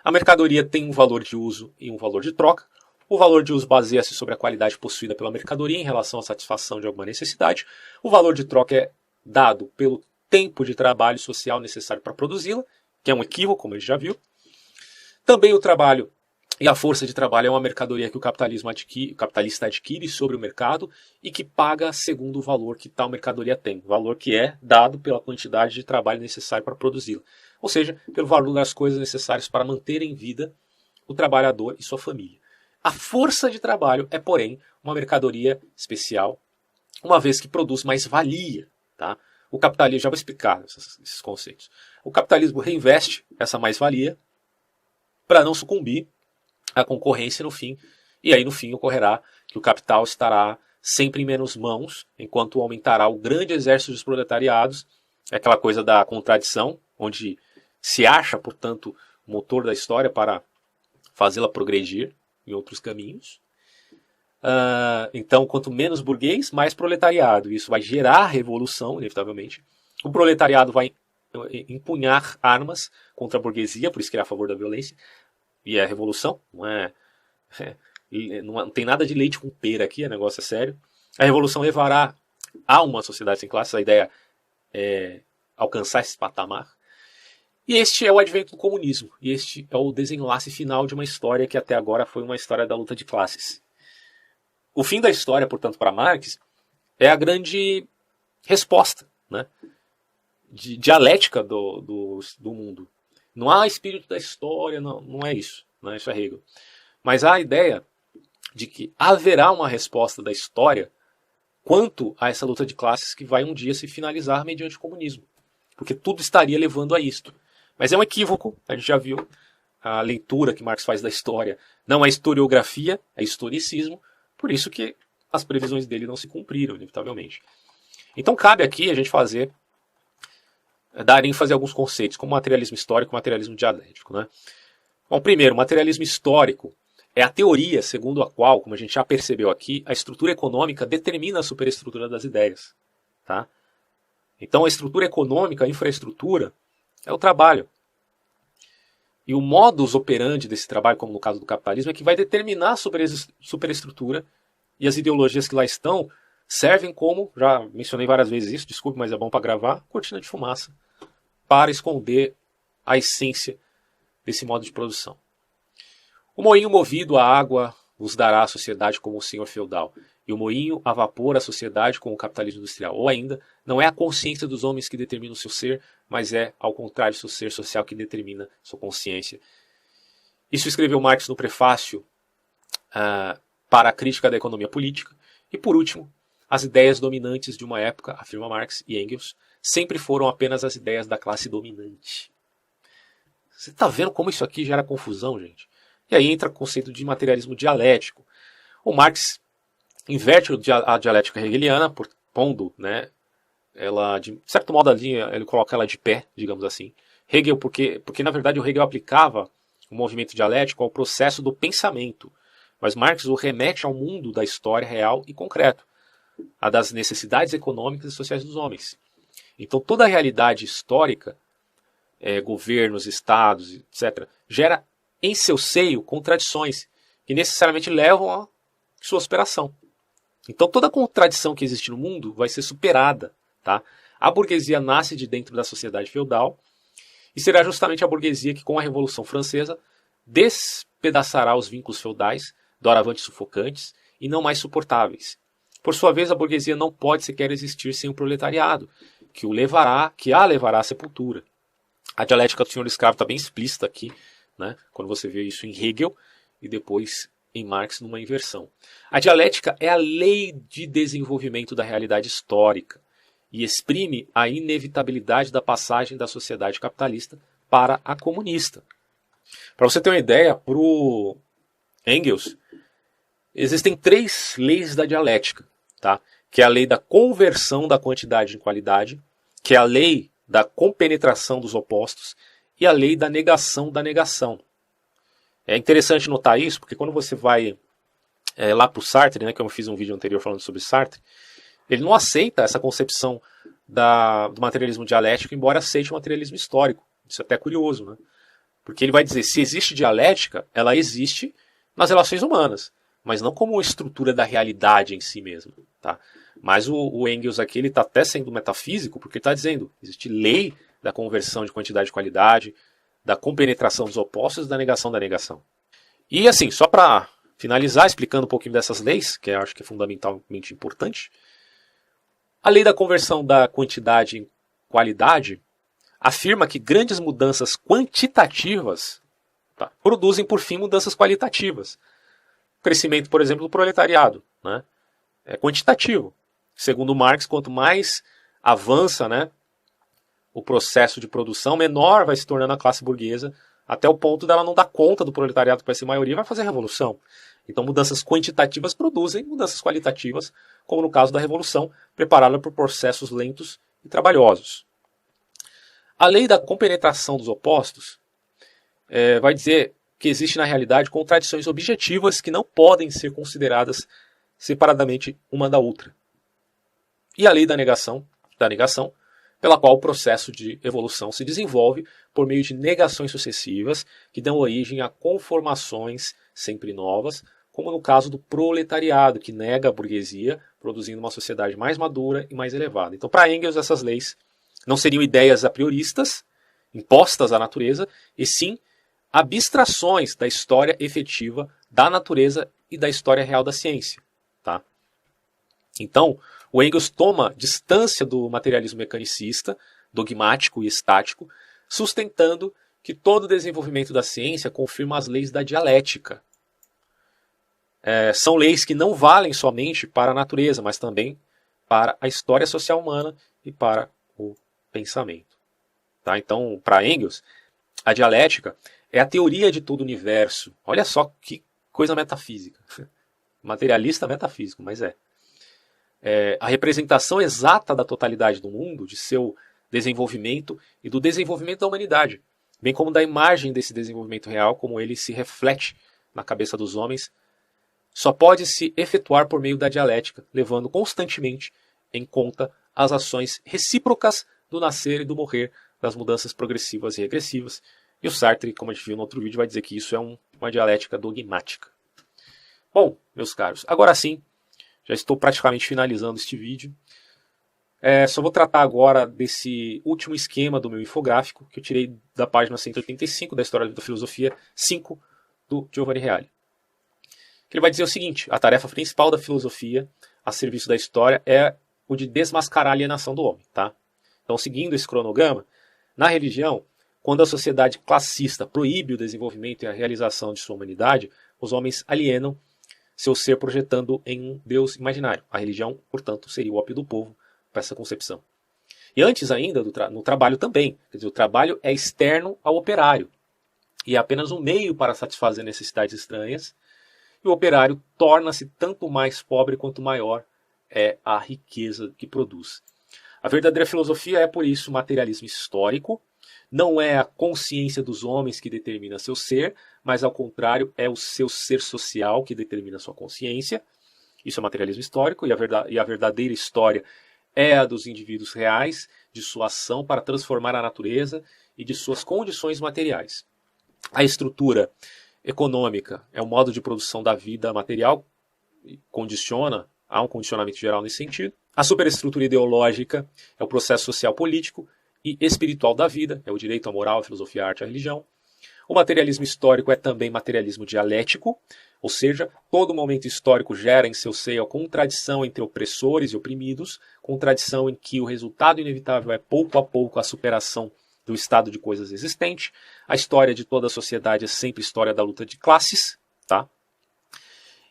A mercadoria tem um valor de uso e um valor de troca. O valor de uso baseia-se sobre a qualidade possuída pela mercadoria em relação à satisfação de alguma necessidade. O valor de troca é dado pelo tempo de trabalho social necessário para produzi-la, que é um equívoco, como a gente já viu. Também o trabalho e a força de trabalho é uma mercadoria que o capitalista adquire sobre o mercado e que paga segundo o valor que tal mercadoria tem. Valor que é dado pela quantidade de trabalho necessário para produzi-la. Ou seja, pelo valor das coisas necessárias para manter em vida o trabalhador e sua família. A força de trabalho é, porém, uma mercadoria especial, uma vez que produz mais valia. Tá? O capitalismo, já vou explicar esses conceitos. O capitalismo reinveste essa mais-valia para não sucumbir à concorrência no fim. E aí no fim ocorrerá que o capital estará sempre em menos mãos, enquanto aumentará o grande exército dos proletariados. É aquela coisa da contradição, onde se acha, portanto, o motor da história para fazê-la progredir em outros caminhos. Então, quanto menos burguês, mais proletariado. Isso vai gerar revolução, inevitavelmente. O proletariado vai empunhar armas contra a burguesia, por isso que ele é a favor da violência. E é a revolução, não tem nada de leite com pera aqui, o negócio é sério. A revolução levará a uma sociedade sem classes, a ideia é alcançar esse patamar. E este é o advento do comunismo, e este é o desenlace final de uma história que até agora foi uma história da luta de classes. O fim da história, portanto, para Marx, é a grande resposta, né, dialética do mundo. Não há espírito da história, não é isso. Né, isso é Hegel. Mas há a ideia de que haverá uma resposta da história quanto a essa luta de classes que vai um dia se finalizar mediante o comunismo. Porque tudo estaria levando a isto. Mas é um equívoco, a gente já viu. a leitura que Marx faz da história não é historiografia, é historicismo, por isso que as previsões dele não se cumpriram, inevitavelmente. Então cabe aqui a gente dar ênfase a alguns conceitos, como materialismo histórico e materialismo dialético. Né? Bom, primeiro, materialismo histórico é a teoria segundo a qual, como a gente já percebeu aqui, a estrutura econômica determina a superestrutura das ideias. Tá? Então a estrutura econômica, a infraestrutura, é o trabalho. E o modus operandi desse trabalho, como no caso do capitalismo, é que vai determinar a superestrutura, e as ideologias que lá estão servem como, já mencionei várias vezes isso, desculpe, mas é bom para gravar, cortina de fumaça, para esconder a essência desse modo de produção. O moinho movido a água vos dará a sociedade como o senhor feudal, e o moinho a vapor a sociedade como o capitalismo industrial. Ou ainda, não é a consciência dos homens que determina o seu ser, mas é, ao contrário, seu ser social que determina sua consciência. Isso escreveu Marx no prefácio para a crítica da economia política. E por último, as ideias dominantes de uma época, afirma Marx e Engels, sempre foram apenas as ideias da classe dominante. Você está vendo como isso aqui gera confusão, gente? E aí entra o conceito de materialismo dialético. O Marx inverte a dialética hegeliana, pondo, né, ela, de certo modo, ele coloca ela de pé, digamos assim. Hegel, porque na verdade o Hegel aplicava o movimento dialético ao processo do pensamento, mas Marx o remete ao mundo da história real e concreto, a das necessidades econômicas e sociais dos homens. Então toda a realidade histórica, governos, estados, etc., gera em seu seio contradições que necessariamente levam a sua superação. Então toda contradição que existe no mundo vai ser superada. Tá? A burguesia nasce de dentro da sociedade feudal e será justamente a burguesia que, com a Revolução Francesa, despedaçará os vínculos feudais, doravante sufocantes e não mais suportáveis. Por sua vez, a burguesia não pode sequer existir sem o proletariado, que a levará à sepultura. A dialética do senhor escravo está bem explícita aqui, né? Quando você vê isso em Hegel e depois em Marx numa inversão. A dialética é a lei de desenvolvimento da realidade histórica e exprime a inevitabilidade da passagem da sociedade capitalista para a comunista. Para você ter uma ideia, para o Engels, existem 3 leis da dialética, tá? Que é a lei da conversão da quantidade em qualidade, que é a lei da compenetração dos opostos e a lei da negação da negação. É interessante notar isso, porque quando você vai lá para o Sartre, né, que eu fiz um vídeo anterior falando sobre Sartre, ele não aceita essa concepção do materialismo dialético, embora aceite o materialismo histórico. Isso é até curioso, né? Porque ele vai dizer, se existe dialética, ela existe nas relações humanas, mas não como uma estrutura da realidade em si mesmo. Tá? Mas o Engels aqui está até sendo metafísico, porque ele está dizendo, existe lei da conversão de quantidade e qualidade, da compenetração dos opostos e da negação da negação. E assim, só para finalizar, explicando um pouquinho dessas leis, que eu acho que é fundamentalmente importante, a lei da conversão da quantidade em qualidade afirma que grandes mudanças quantitativas produzem, por fim, mudanças qualitativas. O crescimento, por exemplo, do proletariado, né, é quantitativo. Segundo Marx, quanto mais avança, né, o processo de produção, menor vai se tornando a classe burguesa, até o ponto dela não dar conta do proletariado, que vai ser maioria, e vai fazer revolução. Então, mudanças quantitativas produzem mudanças qualitativas, como no caso da Revolução, preparada por processos lentos e trabalhosos. A lei da compenetração dos opostos vai dizer que existe na realidade contradições objetivas que não podem ser consideradas separadamente uma da outra. E a lei da negação, pela qual o processo de evolução se desenvolve por meio de negações sucessivas que dão origem a conformações sempre novas, como no caso do proletariado, que nega a burguesia, produzindo uma sociedade mais madura e mais elevada. Então, para Engels, essas leis não seriam ideias a prioristas, impostas à natureza, e sim abstrações da história efetiva da natureza e da história real da ciência. Tá? Então, o Engels toma distância do materialismo mecanicista, dogmático e estático, sustentando que todo o desenvolvimento da ciência confirma as leis da dialética. São leis que não valem somente para a natureza, mas também para a história social humana e para o pensamento. Tá? Então, para Engels, a dialética é a teoria de todo o universo. Olha só que coisa metafísica. Materialista metafísico, mas é a representação exata da totalidade do mundo, de seu desenvolvimento e do desenvolvimento da humanidade, bem como da imagem desse desenvolvimento real, como ele se reflete na cabeça dos homens, só pode se efetuar por meio da dialética, levando constantemente em conta as ações recíprocas do nascer e do morrer, das mudanças progressivas e regressivas. E o Sartre, como a gente viu no outro vídeo, vai dizer que isso é uma dialética dogmática. Bom, meus caros, agora sim, já estou praticamente finalizando este vídeo. Só vou tratar agora desse último esquema do meu infográfico, que eu tirei da página 185 da História da Filosofia 5 do Giovanni Reale. Ele vai dizer o seguinte: a tarefa principal da filosofia a serviço da história é o de desmascarar a alienação do homem. Tá? Então, seguindo esse cronograma, na religião, quando a sociedade classista proíbe o desenvolvimento e a realização de sua humanidade, os homens alienam seu ser projetando em um Deus imaginário. A religião, portanto, seria o ópio do povo para essa concepção. E antes ainda, no trabalho também. Quer dizer, o trabalho é externo ao operário e é apenas um meio para satisfazer necessidades estranhas. E o operário torna-se tanto mais pobre quanto maior é a riqueza que produz. A verdadeira filosofia é, por isso, materialismo histórico. Não é a consciência dos homens que determina seu ser, mas, ao contrário, é o seu ser social que determina sua consciência. Isso é materialismo histórico, e a verdadeira história é a dos indivíduos reais, de sua ação para transformar a natureza e de suas condições materiais. A estrutura econômica é o modo de produção da vida material, há um condicionamento geral nesse sentido. A superestrutura ideológica é o processo social político e espiritual da vida, é o direito, a moral, a filosofia, a arte, a religião. O materialismo histórico é também materialismo dialético, ou seja, todo momento histórico gera em seu seio a contradição entre opressores e oprimidos, contradição em que o resultado inevitável é pouco a pouco a superação do estado de coisas existente. A história de toda a sociedade é sempre história da luta de classes, tá?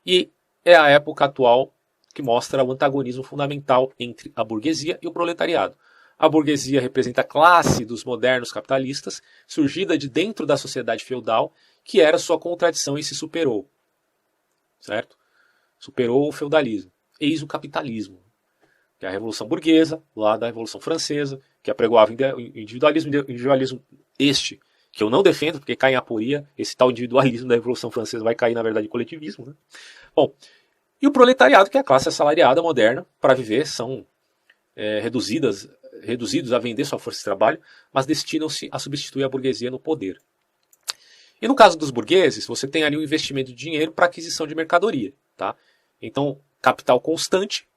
E é a época atual que mostra o antagonismo fundamental entre a burguesia e o proletariado. A burguesia representa a classe dos modernos capitalistas, surgida de dentro da sociedade feudal, que era sua contradição e se superou. Certo? Superou o feudalismo. Eis o capitalismo, que é a Revolução Burguesa, lá da Revolução Francesa, que apregoava individualismo este, que eu não defendo, porque cai em aporia, esse tal individualismo da Revolução Francesa vai cair, na verdade, em coletivismo. Né? Bom, e o proletariado, que é a classe assalariada moderna, para viver, são reduzidos a vender sua força de trabalho, mas destinam-se a substituir a burguesia no poder. E no caso dos burgueses, você tem ali um investimento de dinheiro para aquisição de mercadoria. Tá? Então, capital constante,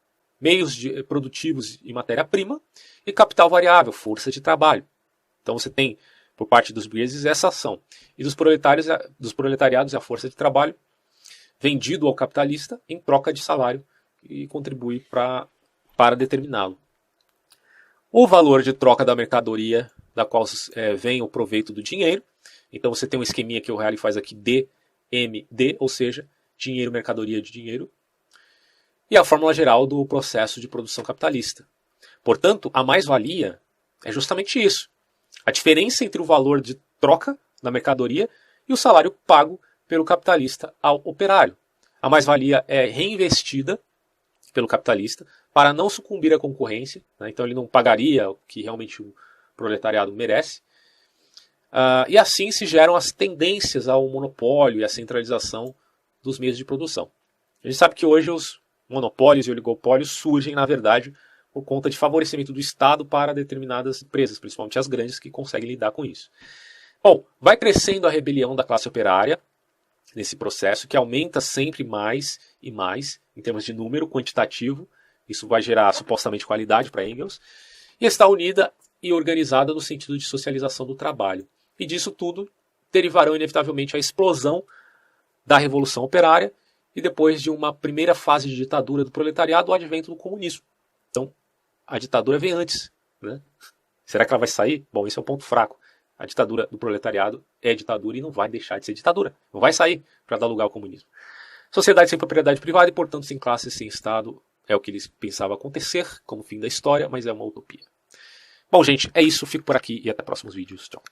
meios produtivos e matéria-prima, e capital variável, força de trabalho. Então você tem, por parte dos burgueses, essa ação. E dos proletariados, a força de trabalho vendido ao capitalista em troca de salário e contribui para determiná-lo. O valor de troca da mercadoria, da qual vem o proveito do dinheiro. Então você tem um esqueminha que o Reale faz aqui, DMD, ou seja, dinheiro, mercadoria de dinheiro. E a fórmula geral do processo de produção capitalista. Portanto, a mais-valia é justamente isso. A diferença entre o valor de troca da mercadoria e o salário pago pelo capitalista ao operário. A mais-valia é reinvestida pelo capitalista para não sucumbir à concorrência, né? Então ele não pagaria o que realmente o proletariado merece. E assim se geram as tendências ao monopólio e à centralização dos meios de produção. A gente sabe que hoje os monopólios e oligopólios surgem, na verdade, por conta de favorecimento do Estado para determinadas empresas, principalmente as grandes, que conseguem lidar com isso. Bom, vai crescendo a rebelião da classe operária nesse processo, que aumenta sempre mais e mais, em termos de número quantitativo. Isso vai gerar supostamente qualidade para Engels, e está unida e organizada no sentido de socialização do trabalho. E disso tudo derivarão inevitavelmente a explosão da Revolução Operária e depois de uma primeira fase de ditadura do proletariado, o advento do comunismo. Então, a ditadura vem antes. Né? Será que ela vai sair? Bom, esse é o ponto fraco. A ditadura do proletariado é ditadura e não vai deixar de ser ditadura. Não vai sair para dar lugar ao comunismo. Sociedade sem propriedade privada e, portanto, sem classe, sem Estado, é o que eles pensavam acontecer como fim da história, mas é uma utopia. Bom, gente, é isso. Fico por aqui e até próximos vídeos. Tchau.